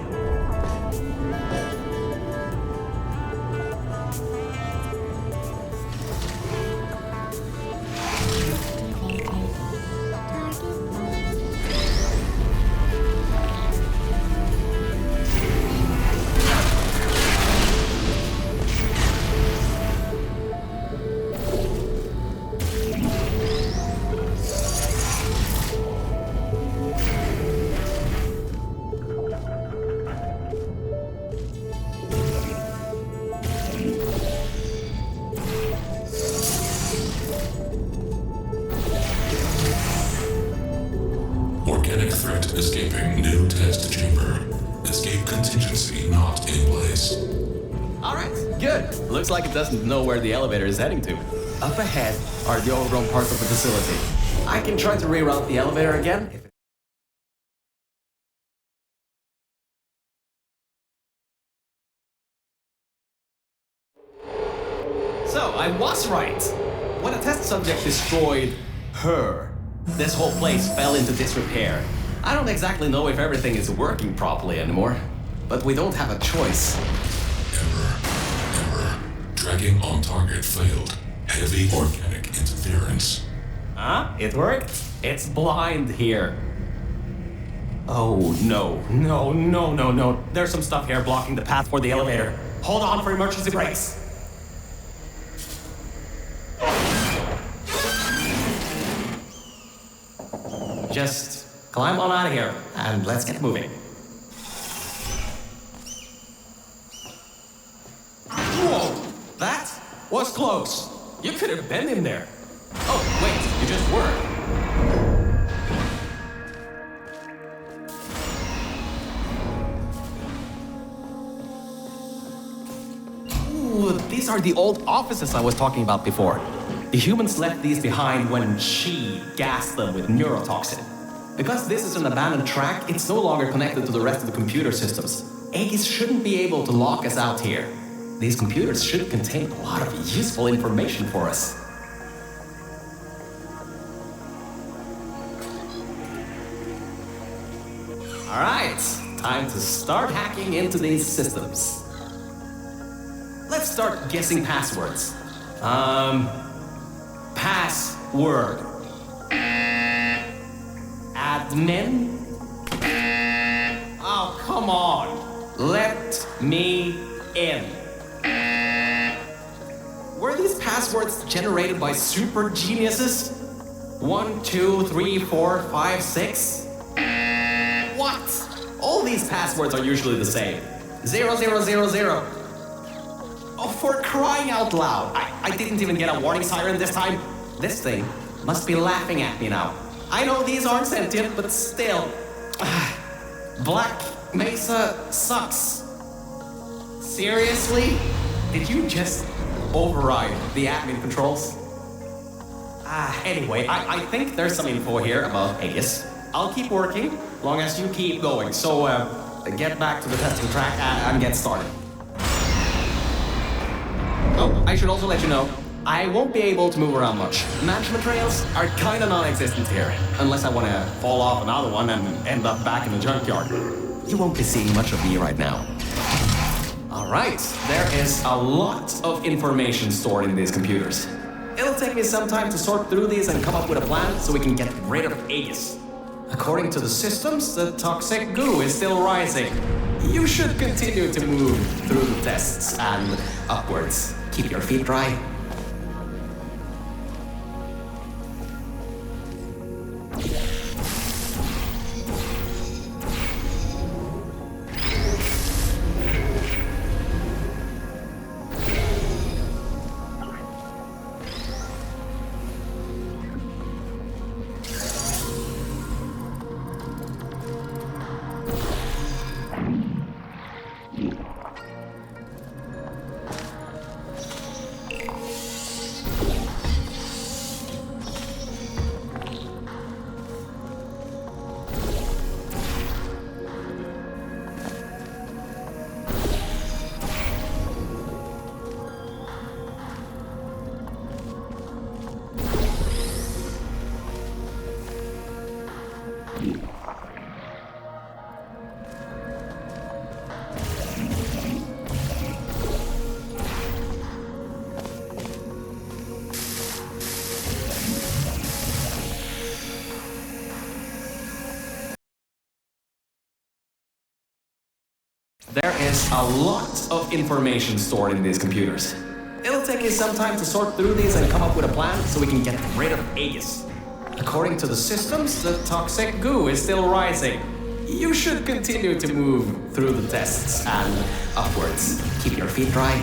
Organic threat escaping new test chamber. Escape contingency not in place. Alright, good. Looks like it doesn't know where the elevator is heading to. Up ahead are the overgrown parts of the facility. I can try to reroute the elevator again. So, I was right. When a test subject destroyed her, this whole place fell into disrepair. I don't exactly know if everything is working properly anymore, but we don't have a choice. Error. Tracking on target failed. Heavy organic interference. Huh? It worked? It's blind here. Oh, no. No. There's some stuff here blocking the path for the elevator. Hold on for emergency brakes. Just climb on out of here and let's get moving. Whoa! That was close. You could have been in there. Oh, wait, you just were. Ooh, these are the old offices I was talking about before. The humans left these behind when she gassed them with neurotoxin. Because this is an abandoned track, it's no longer connected to the rest of the computer systems. Aegis shouldn't be able to lock us out here. These computers should contain a lot of useful information for us. Alright, time to start hacking into these systems. Let's start guessing passwords. Password. Admin? Oh, come on. Let me in. Were these passwords generated by super geniuses? 1, 2, 3, 4, 5, 6? What? All these passwords are usually the same. 0, 0, 0, 0. Oh, for crying out loud. I didn't even get a warning siren this time. This thing must be laughing at me now. I know these aren't sentient, but still. Black Mesa sucks. Seriously? Did you just override the admin controls? Anyway, I think there's some info here about Aegis. I'll keep working, long as you keep going. So, get back to the testing track and get started. Oh, I should also let you know, I won't be able to move around much. Management trails are kinda non-existent here, unless I wanna fall off another one and end up back in the junkyard. You won't be seeing much of me right now. Alright, there is a lot of information stored in these computers. It'll take me some time to sort through these and come up with a plan so we can get rid of Aegis. According to the systems, the toxic goo is still rising. You should continue to move through the tests and upwards. Keep your feet dry. There is a lot of information stored in these computers. It'll take me some time to sort through these and come up with a plan so we can get rid of Aegis. According to the systems, the toxic goo is still rising. You should continue to move through the tests and upwards. Keep your feet dry.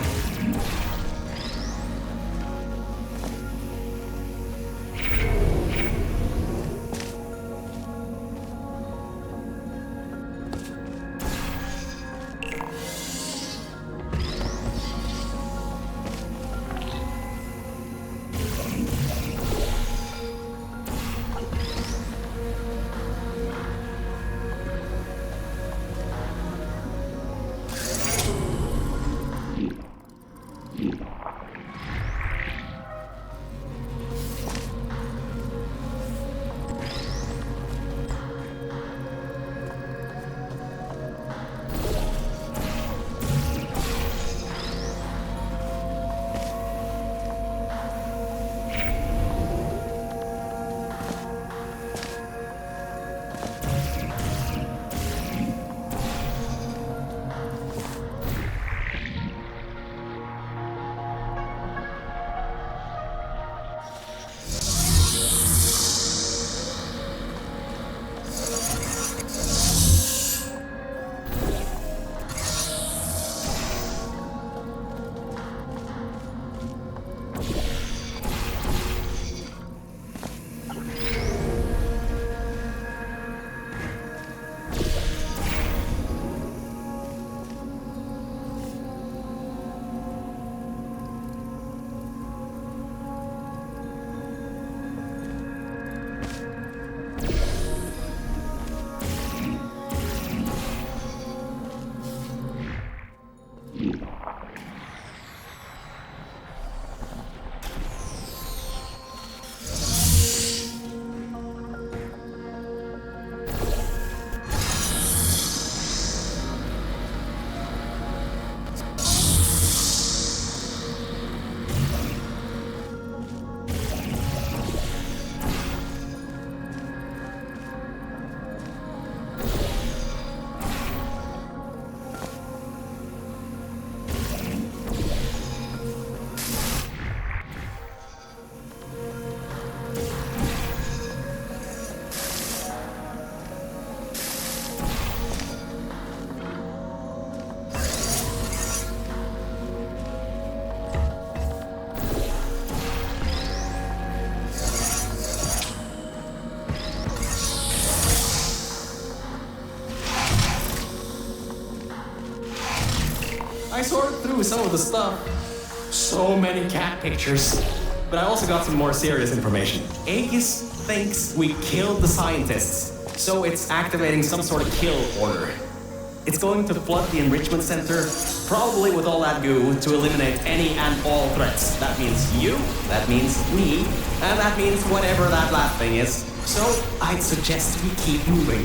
I sorted through some of the stuff. So many cat pictures. But I also got some more serious information. Aegis thinks we killed the scientists, so it's activating some sort of kill order. It's going to flood the enrichment center, probably with all that goo, to eliminate any and all threats. That means you, that means me, and that means whatever that last thing is. So I'd suggest we keep moving.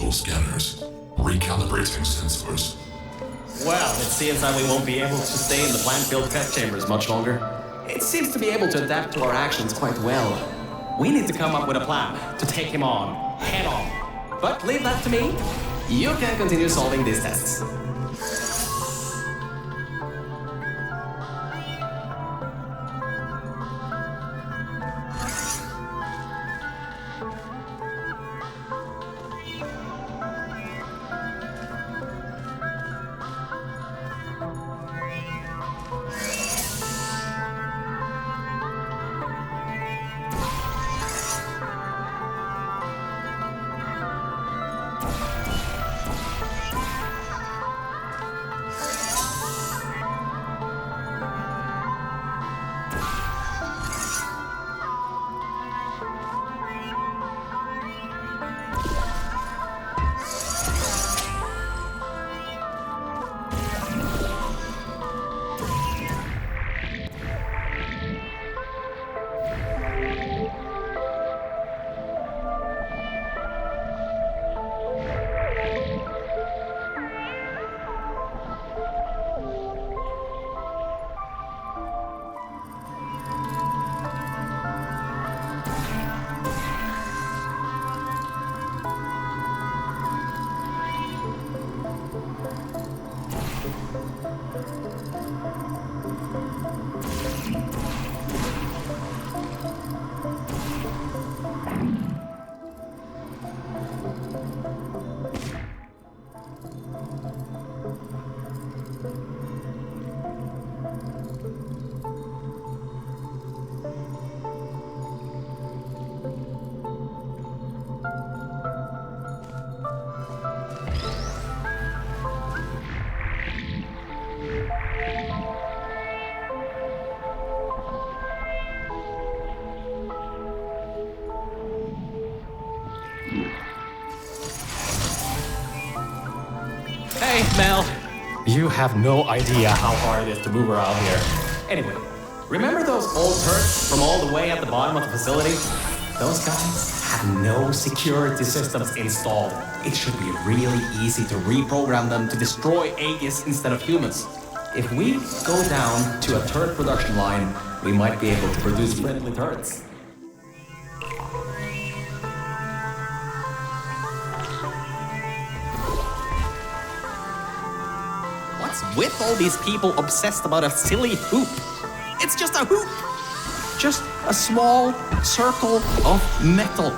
optical scanners, recalibrating sensors. Well, it seems that we won't be able to stay in the plant-filled test chambers much longer. It seems to be able to adapt to our actions quite well. We need to come up with a plan to take him on, head on. But leave that to me. You can continue solving these tests. Hey, Mel. You have no idea how hard it is to move around here. Anyway, remember those old turrets from all the way at the bottom of the facility? Those guys have no security systems installed. It should be really easy to reprogram them to destroy Aegis instead of humans. If we go down to a turret production line, we might be able to produce friendly turrets. What's with all these people obsessed about a silly hoop? It's just a hoop! Just a small circle of metal.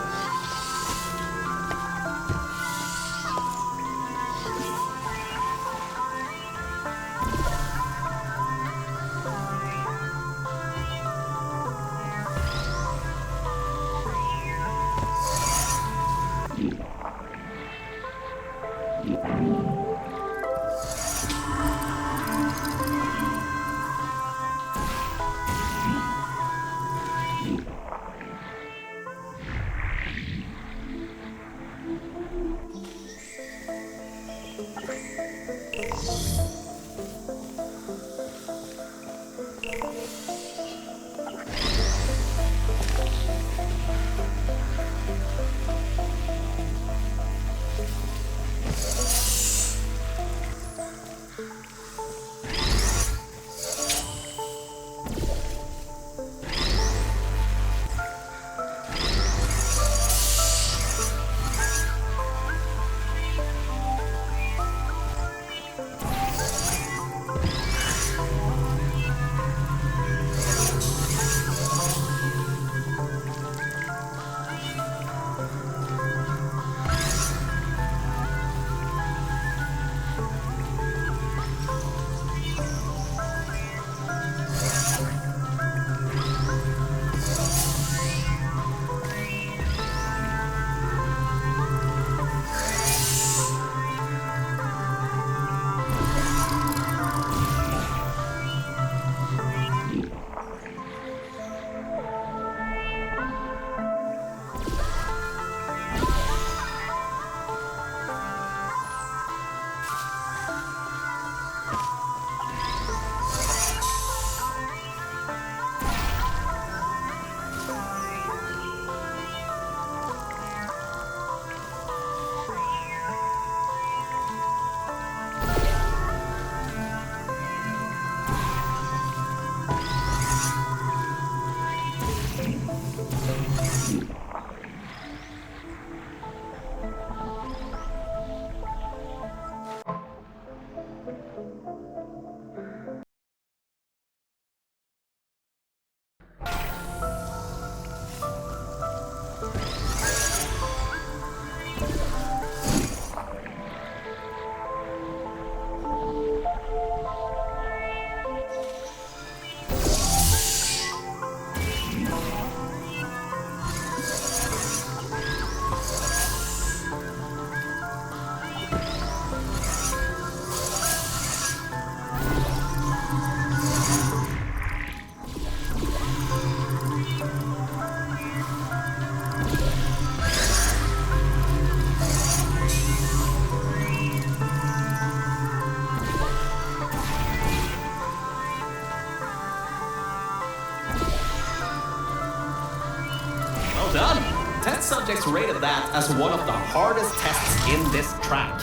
done. Test subjects rated that as one of the hardest tests in this track.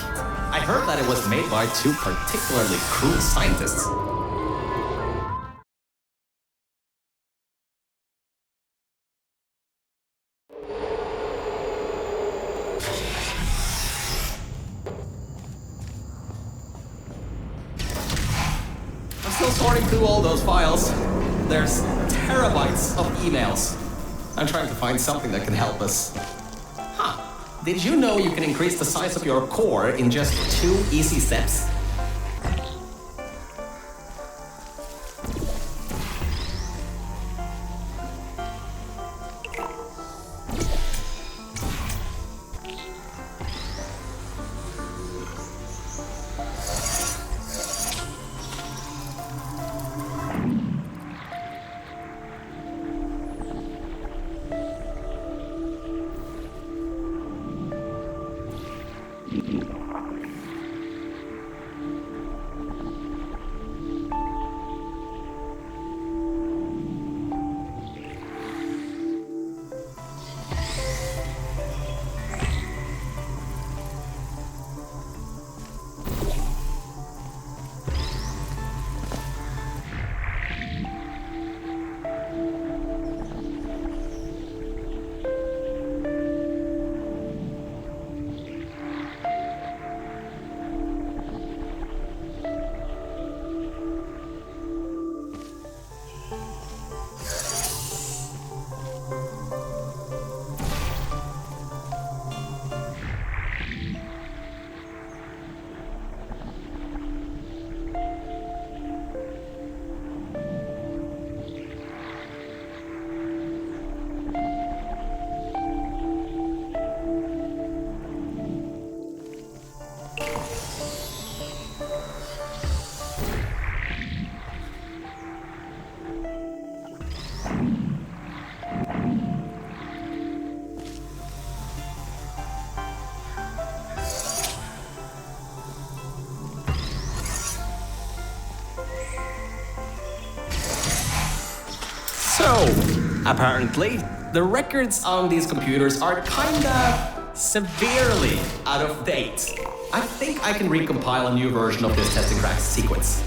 I heard that it was made by two particularly cruel scientists. I'm still sorting through all those files. There's terabytes of emails. I'm trying to find something that can help us. Huh. Did you know you can increase the size of your core in just 2 easy steps? So, apparently, the records on these computers are kinda severely out of date. I think I can recompile a new version of this testing track sequence.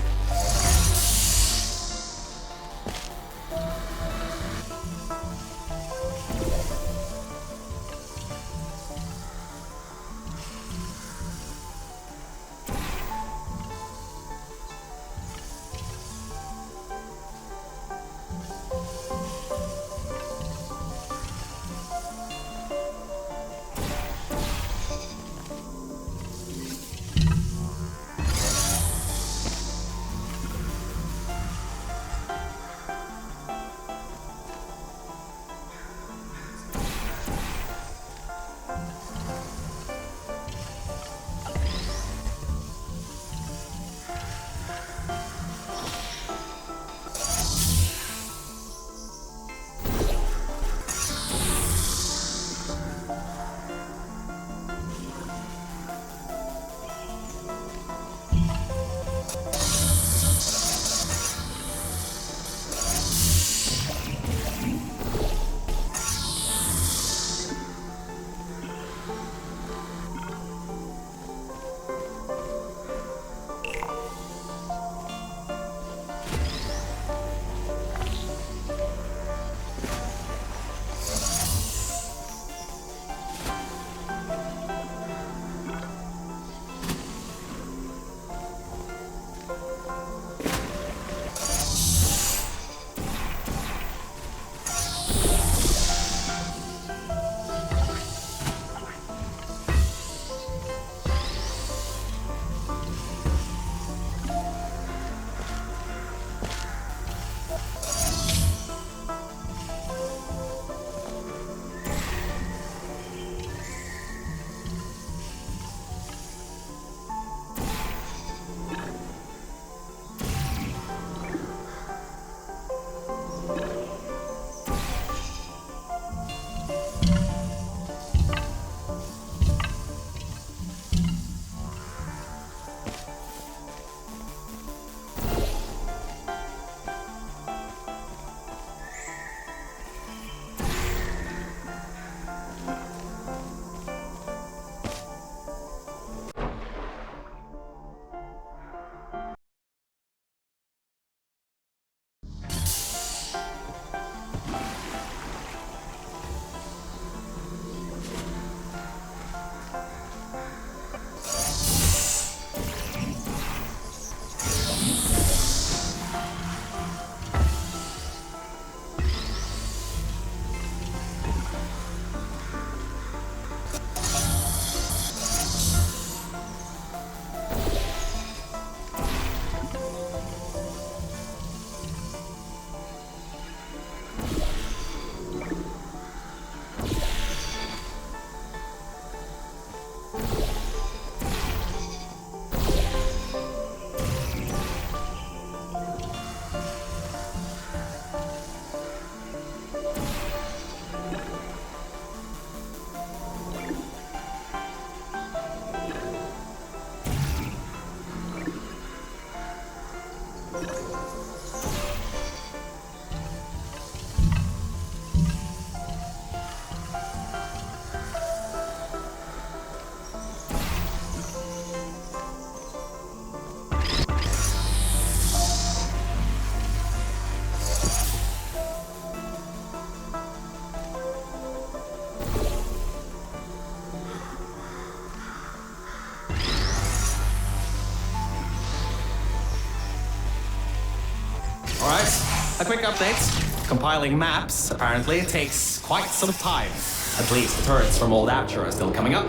A quick update. Compiling maps, apparently, takes quite some time. At least the turrets from Old Aperture are still coming up.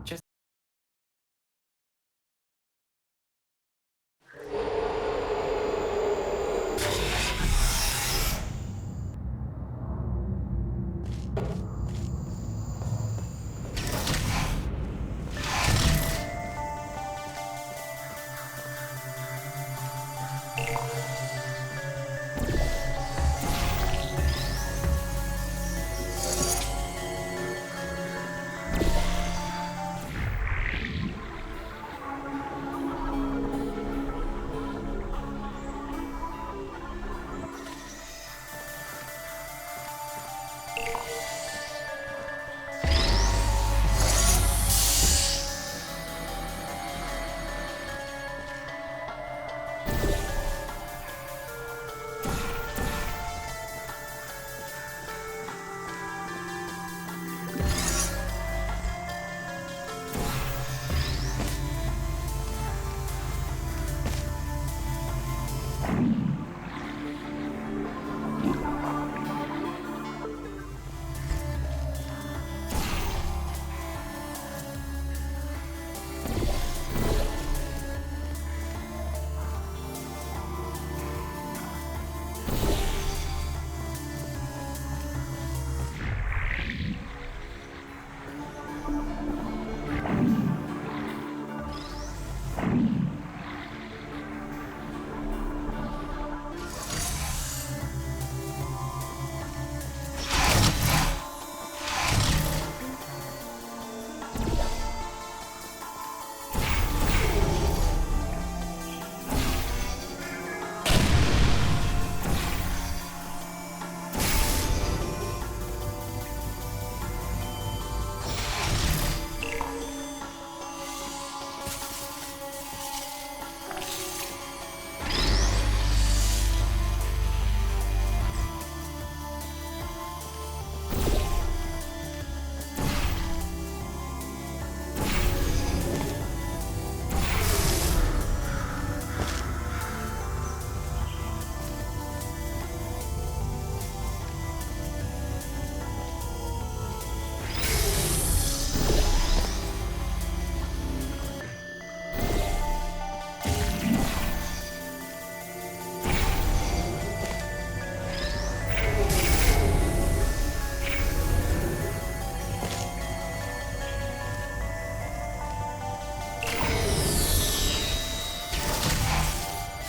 Just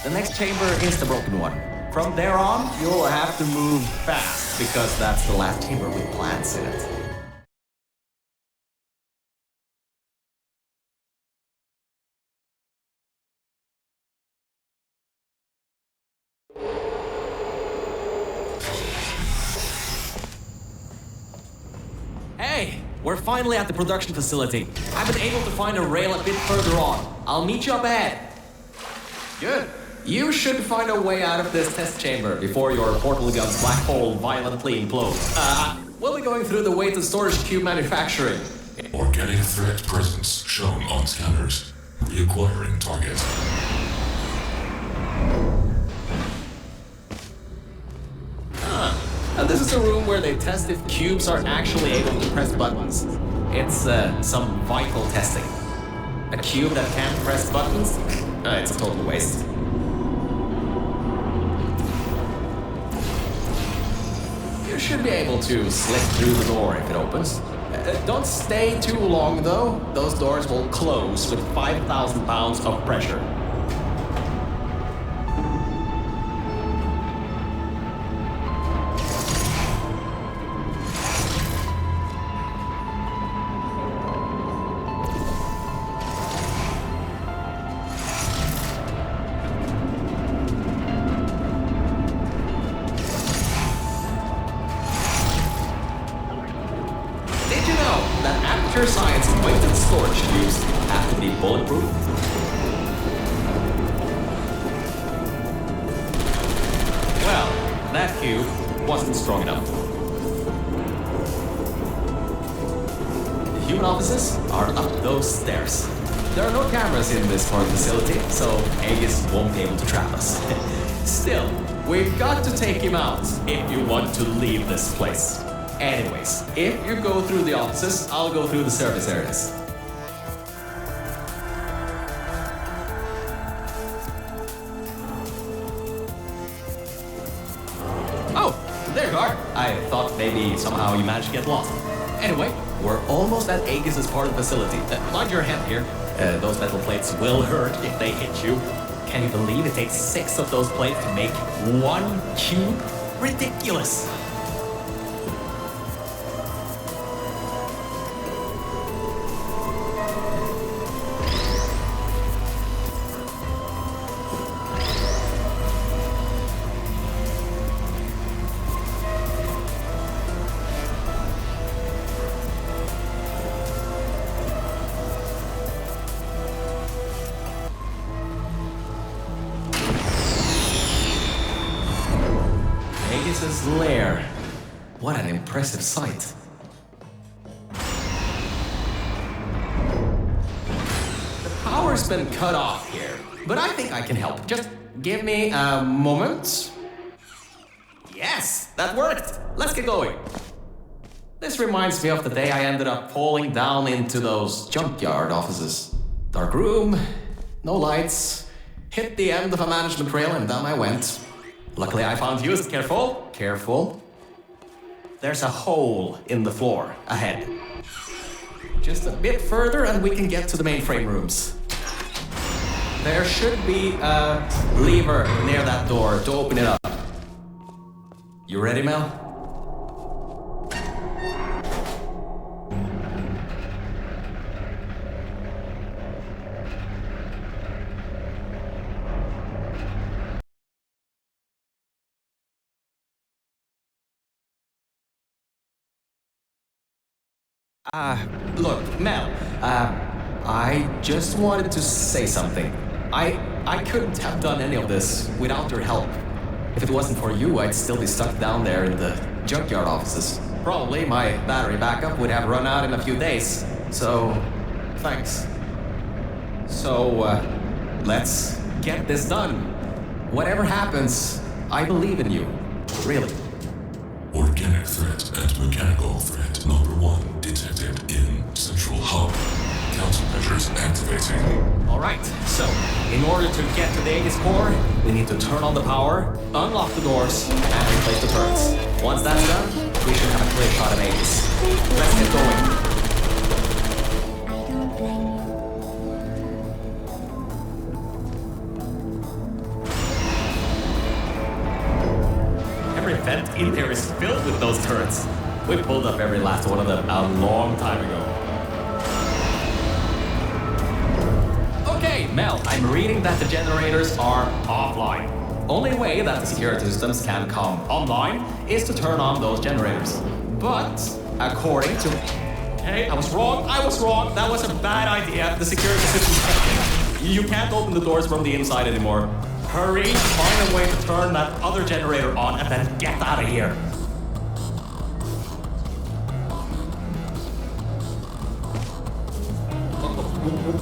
the next chamber is the broken one. From there on, you'll have to move fast, because that's the last chamber with plants in it. Hey, we're finally at the production facility. I've been able to find a rail a bit further on. I'll meet you up ahead. Good. You should find a way out of this test chamber before your portal gun's black hole violently implodes. We'll be going through the weighted storage cube manufacturing. Organic threat presence shown on scanners. Reacquiring target. This is a room where they test if cubes are actually able to press buttons. It's some vital testing. A cube that can't press buttons? It's a total waste. You should be able to slip through the door if it opens. Don't stay too long though. Those doors will close with 5,000 pounds of pressure. Science weighted storage cubes have to be bulletproof. Well, that cube wasn't strong enough. The human offices are up those stairs. There are no cameras in this part of the facility, so Aegis won't be able to trap us. Still, We've got to take him out if you want to leave this place. Anyways, if you go through the offices, I'll go through the service areas. Oh, there you are. I thought maybe somehow you managed to get lost. Anyway, we're almost at Aegis' part of the facility. Mind your hand here. Those metal plates will hurt if they hit you. Can you believe it takes 6 of those plates to make 1 cube? Ridiculous! Aegis' lair. What an impressive sight. The power's been cut off here, but I think I can help. Just give me a moment. Yes, that worked. Let's get going. This reminds me of the day I ended up falling down into those junkyard offices. Dark room, no lights, hit the end of a management rail and down I went. Luckily I found you. Careful, careful. There's a hole in the floor ahead. Just a bit further and we can get to the mainframe rooms. There should be a lever near that door to open it up. You ready, Mel? Look, Mel, I just wanted to say something. I couldn't have done any of this without your help. If it wasn't for you, I'd still be stuck down there in the junkyard offices. Probably my battery backup would have run out in a few days. So, thanks. So, let's get this done. Whatever happens, I believe in you. Really. Organic threat and mechanical threat number 1 detected in Central Hub. Countermeasures activating. Alright, so, in order to get to the Aegis core, we need to turn on the power, unlock the doors, and replace the turrets. Once that's done, we should have a clear shot of Aegis. Let's get going. Every vent in there is filled with those turrets. We pulled up every last one of them a long time ago. Okay, Mel, I'm reading that the generators are offline. Only way that the security systems can come online is to turn on those generators. But, according to... Hey, I was wrong, that was a bad idea. The security system's you can't open the doors from the inside anymore. Hurry, find a way to turn that other generator on and then get out of here.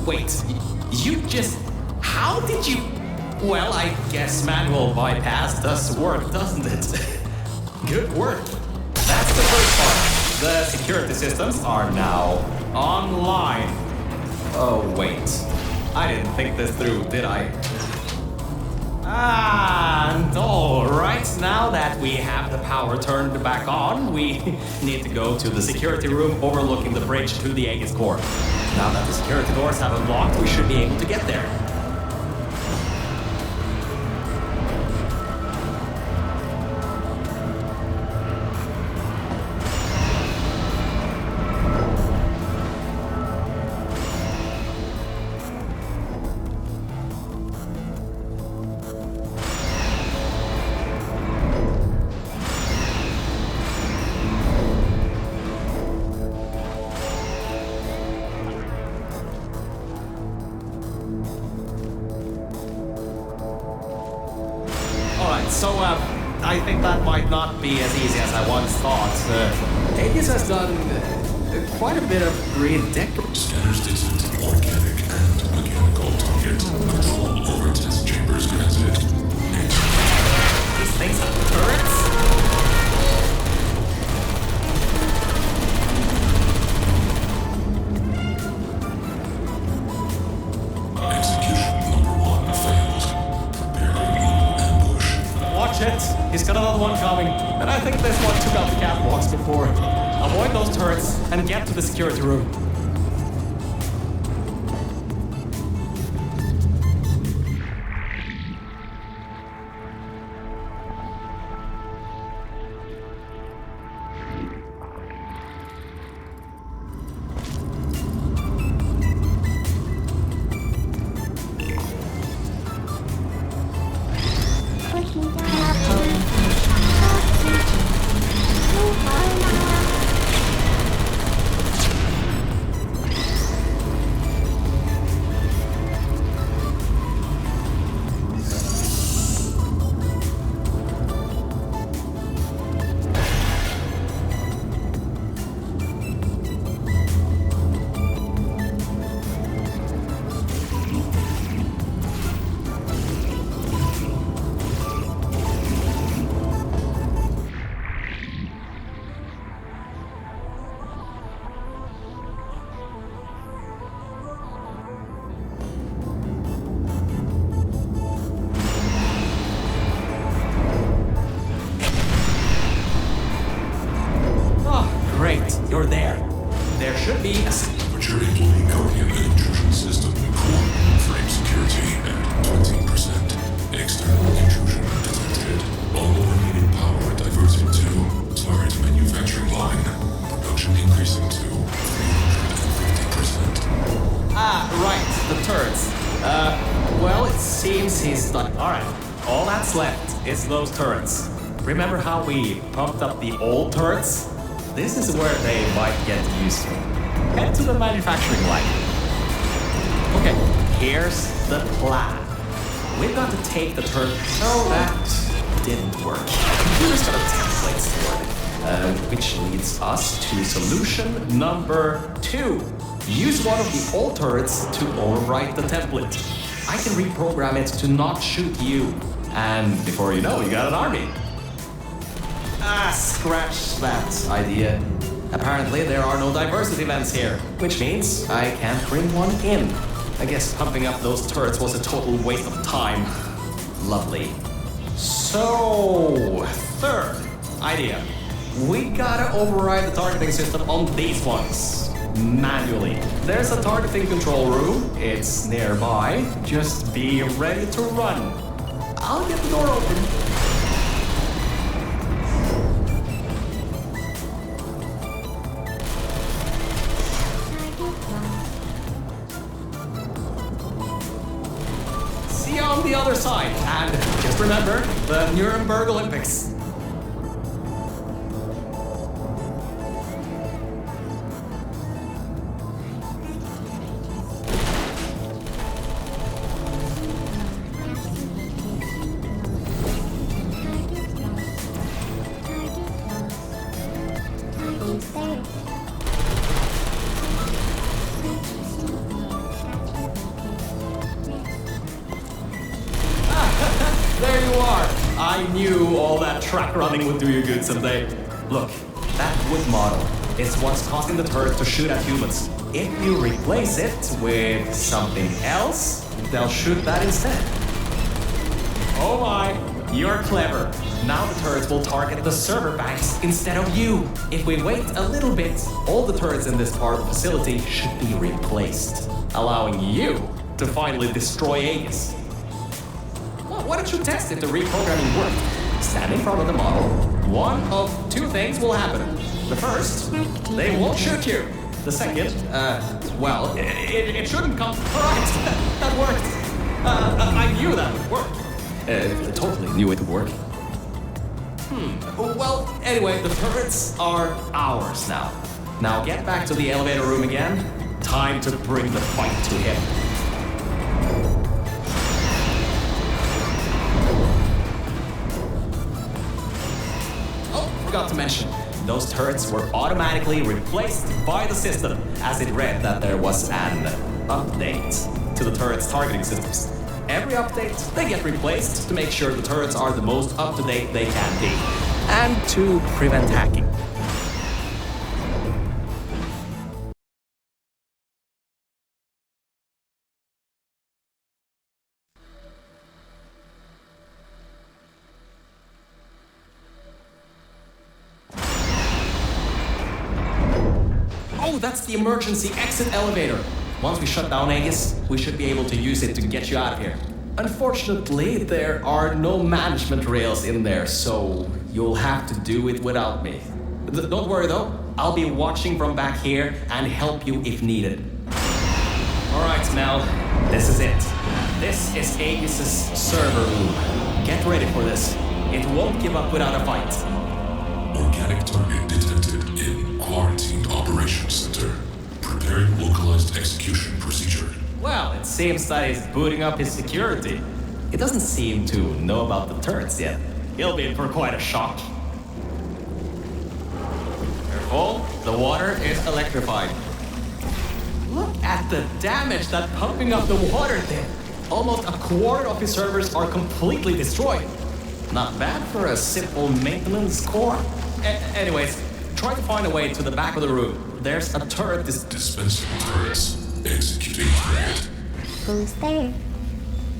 Wait, you just... How did you... Well, I guess manual bypass does work, doesn't it? Good work. That's the first part. The security systems are now online. Oh, wait. I didn't think this through, did I? And alright, now that we have the power turned back on, we need to go to the security room overlooking the bridge to the Aegis core. Now that the security doors have unlocked, we should be able to get there. So, I think that might not be as easy as I once thought. Aegis has done quite a bit of redecoration. Scanners detect organic and mechanical target. Control over test chambers granted. Is things have turrets? Execution number 1 failed. Preparing evil ambush. Watch it. He's got another one coming. And I think this one took out the catwalks before. Avoid those turrets and get to the security room. You're there. There should be a... Temperature including Guardian and intrusion system. Core frame security at 20%. External intrusion detected. All remaining power diverted to target manufacturing line. Production increasing to 350%. Right, the turrets. Well, it seems he's done. Alright, all that's left is those turrets. Remember how we pumped up the old turrets? This is where they might get useful. Head to the manufacturing line. Okay, here's the plan. We've got to take the turret. So that didn't work. Computer's got a template stored, which leads us to solution number 2. Use one of the old turrets to overwrite the template. I can reprogram it to not shoot you. And before you know, you got an army. Scratch that idea. Apparently there are no diversity events here, which means I can't bring one in. I guess pumping up those turrets was a total waste of time. Lovely. So, third idea. We gotta override the targeting system on these ones. Manually. There's a targeting control room. It's nearby. Just be ready to run. I'll get the door open. See you on the other side. And just remember, the Nuremberg Olympics. There you are! I knew all that track running would do you good someday. Look, that wood model is what's causing the turret to shoot at humans. If you replace it with something else, they'll shoot that instead. Oh my, you're clever. Now the turrets will target the server banks instead of you. If we wait a little bit, all the turrets in this part of the facility should be replaced, allowing you to finally destroy Aegis. Why don't you test if the reprogramming worked? Stand in front of the model. One of two things will happen. The first, they won't shoot you. The second, well, it shouldn't come. Right, that worked. I knew that would work. I totally knew it would work. Well, anyway, the turrets are ours now. Now get back to the elevator room again. Time to bring the fight to him. Forgot to mention, those turrets were automatically replaced by the system as it read that there was an update to the turret's targeting systems. Every update, they get replaced to make sure the turrets are the most up-to-date they can be. And to prevent hacking. Oh, that's the emergency exit elevator. Once we shut down Aegis, we should be able to use it to get you out of here. Unfortunately, there are no management rails in there, so you'll have to do it without me. Don't worry though, I'll be watching from back here and help you if needed. Alright, Mel, this is it. This is Aegis' server room. Get ready for this. It won't give up without a fight. Organic target detected in Quarantined Operations Center. Preparing localized execution procedure. Well, it seems that he's booting up his security. He doesn't seem to know about the turrets yet. He'll be in for quite a shock. Careful, the water is electrified. Look at the damage that pumping up the water did. Almost a quarter of his servers are completely destroyed. Not bad for a simple maintenance core. Anyways, try to find a way to the back of the room. There's a turret Dispensing turrets. Executing target. Who's there?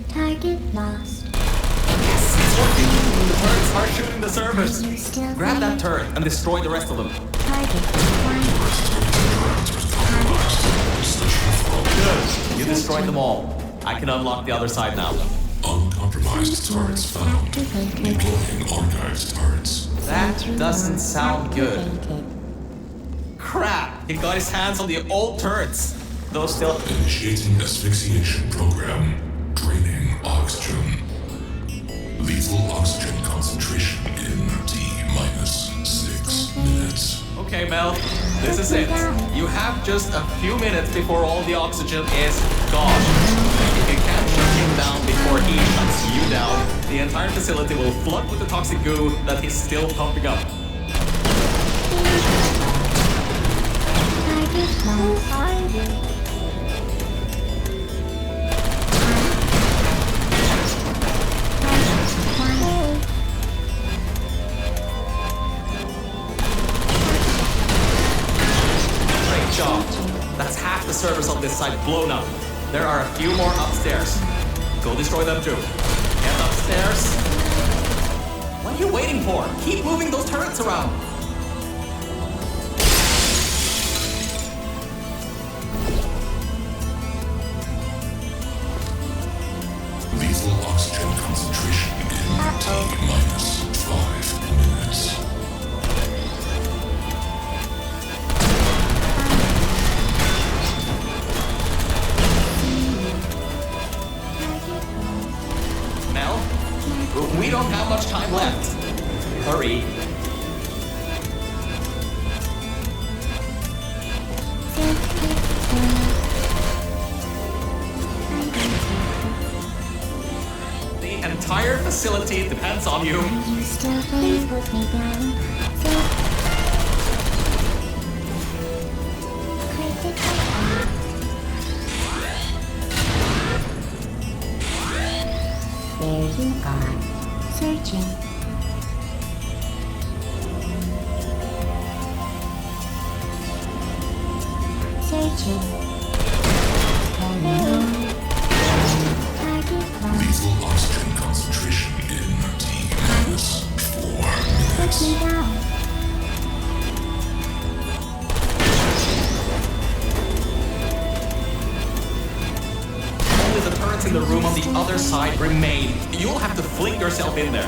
Target lost. Yes, it's working. The turrets are shooting the servers. Are you still Grab there? that turret and destroy the rest of them. Target acquired. Good. You destroyed them all. I can unlock the other side now. Uncompromised turrets found. Deploying archived turrets. That doesn't sound good. Crap! He got his hands on the old turrets. Those still... Initiating asphyxiation program. Draining oxygen. Lethal oxygen concentration in T-6 minutes. Okay, Mel. This is it. You have just a few minutes before all the oxygen is gone. If you can't shut him down before he shuts you down, the entire facility will flood with the toxic goo that he's still pumping up. Target lost. Great job. That's half the servers on this side blown up. There are a few more upstairs. Go destroy them too. Get upstairs. What are you waiting for? Keep moving those turrets around. Lethal oxygen concentration in T-5 minutes. Mel, we don't have much time left. Hurry. The entire facility depends on you. You still please put me down. There you are. Searching. Searching. Hello. Target lost. Lethal oxygen concentration in T-4 Put minutes. me down. Only the turrets in the room on the other side remain. You'll have to fling yourself in there.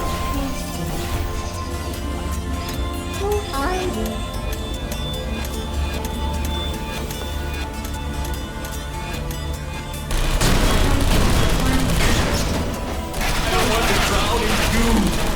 Who are you? I want to drown in goo.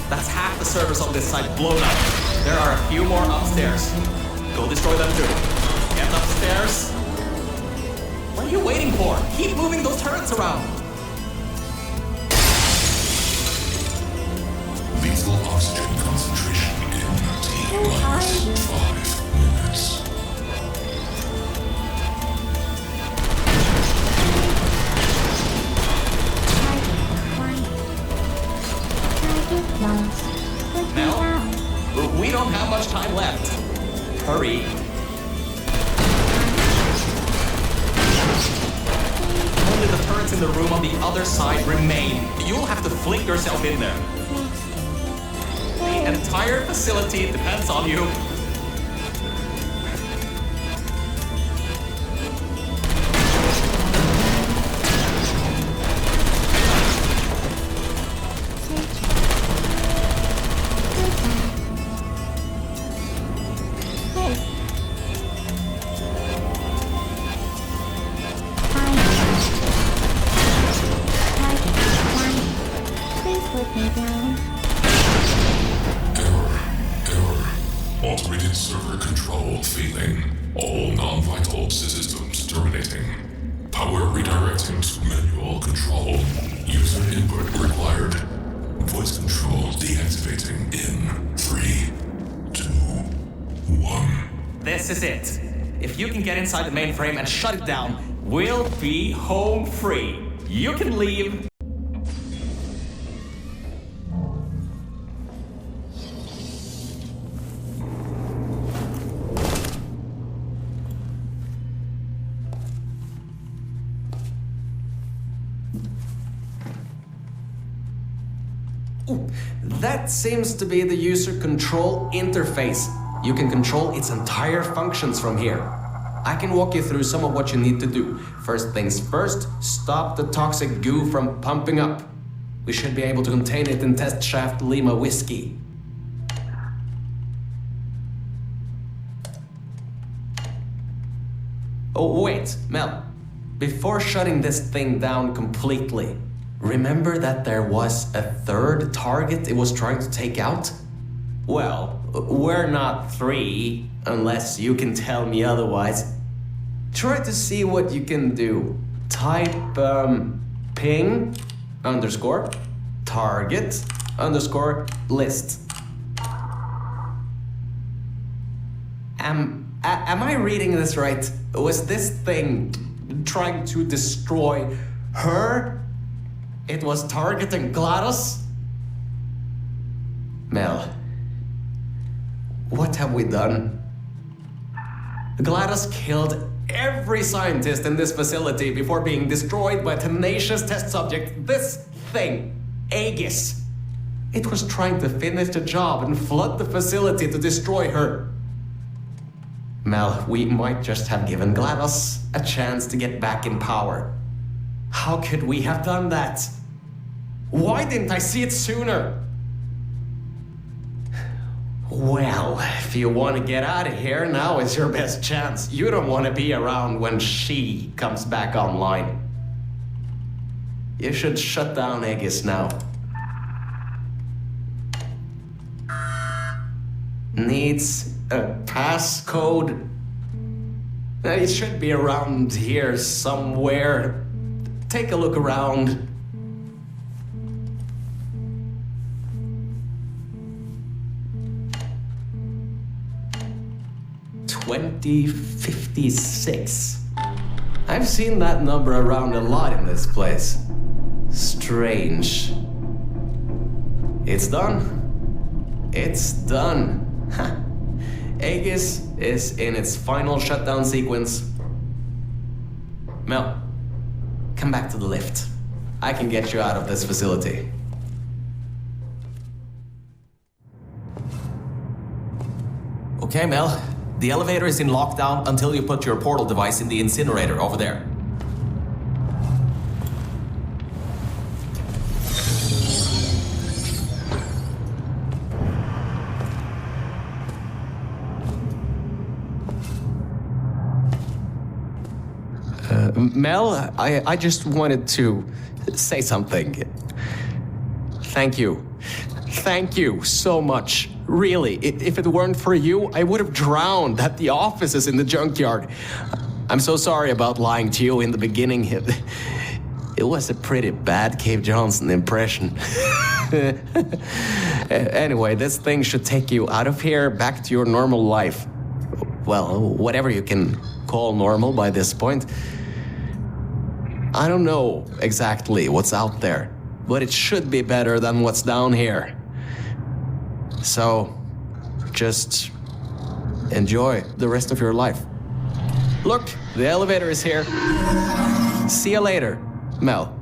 That's half the servers on this site blown up. There are a few more upstairs. Go destroy them too. Get upstairs. What are you waiting for? Keep moving those turrets around. Lethal oxygen concentration in T-minus 5 minutes. Target lost. Put me Mel? down. We don't have much time left. Hurry. Only the turrets in the room on the other side remain. You'll have to fling yourself in there. The entire facility depends on you. Automated server control failing. All non-vital systems terminating. Power redirecting to manual control. User input required. Voice control deactivating in 3, 2, 1. This is it. If you can get inside the mainframe and shut it down, we'll be home free. You can leave. That seems to be the user control interface. You can control its entire functions from here. I can walk you through some of what you need to do. First things first, stop the toxic goo from pumping up. We should be able to contain it in Test Shaft Lima Whiskey. Oh, wait, Mel. Before shutting this thing down completely, remember that there was a third target it was trying to take out? Well, we're not 3, unless you can tell me otherwise. Try to see what you can do. Type, ping, underscore, target, underscore, list. Am I reading this right? Was this thing trying to destroy her? It was targeting GLaDOS? Mel, what have we done? GLaDOS killed every scientist in this facility before being destroyed by a tenacious test subject. This thing, Aegis. It was trying to finish the job and flood the facility to destroy her. Mel, we might just have given GLaDOS a chance to get back in power. How could we have done that? Why didn't I see it sooner? Well, if you want to get out of here, now is your best chance. You don't want to be around when she comes back online. You should shut down Aegis now. Needs a passcode. It should be around here somewhere. Take a look around. $2056. I've seen that number around a lot in this place. Strange. It's done. It's done. Aegis is in its final shutdown sequence. Mel, come back to the lift. I can get you out of this facility. Okay, Mel. The elevator is in lockdown until you put your portal device in the incinerator over there. Mel, I just wanted to say something. Thank you. Thank you so much. Really, if it weren't for you, I would have drowned at the offices in the junkyard. I'm so sorry about lying to you in the beginning. It was a pretty bad Cave Johnson impression. Anyway, this thing should take you out of here, back to your normal life. Well, whatever you can call normal by this point. I don't know exactly what's out there, but it should be better than what's down here. So, just enjoy the rest of your life. Look, the elevator is here. See you later, Mel.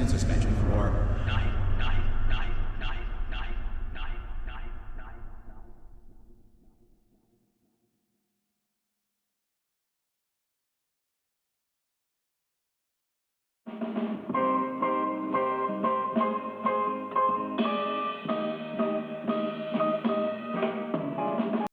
suspension for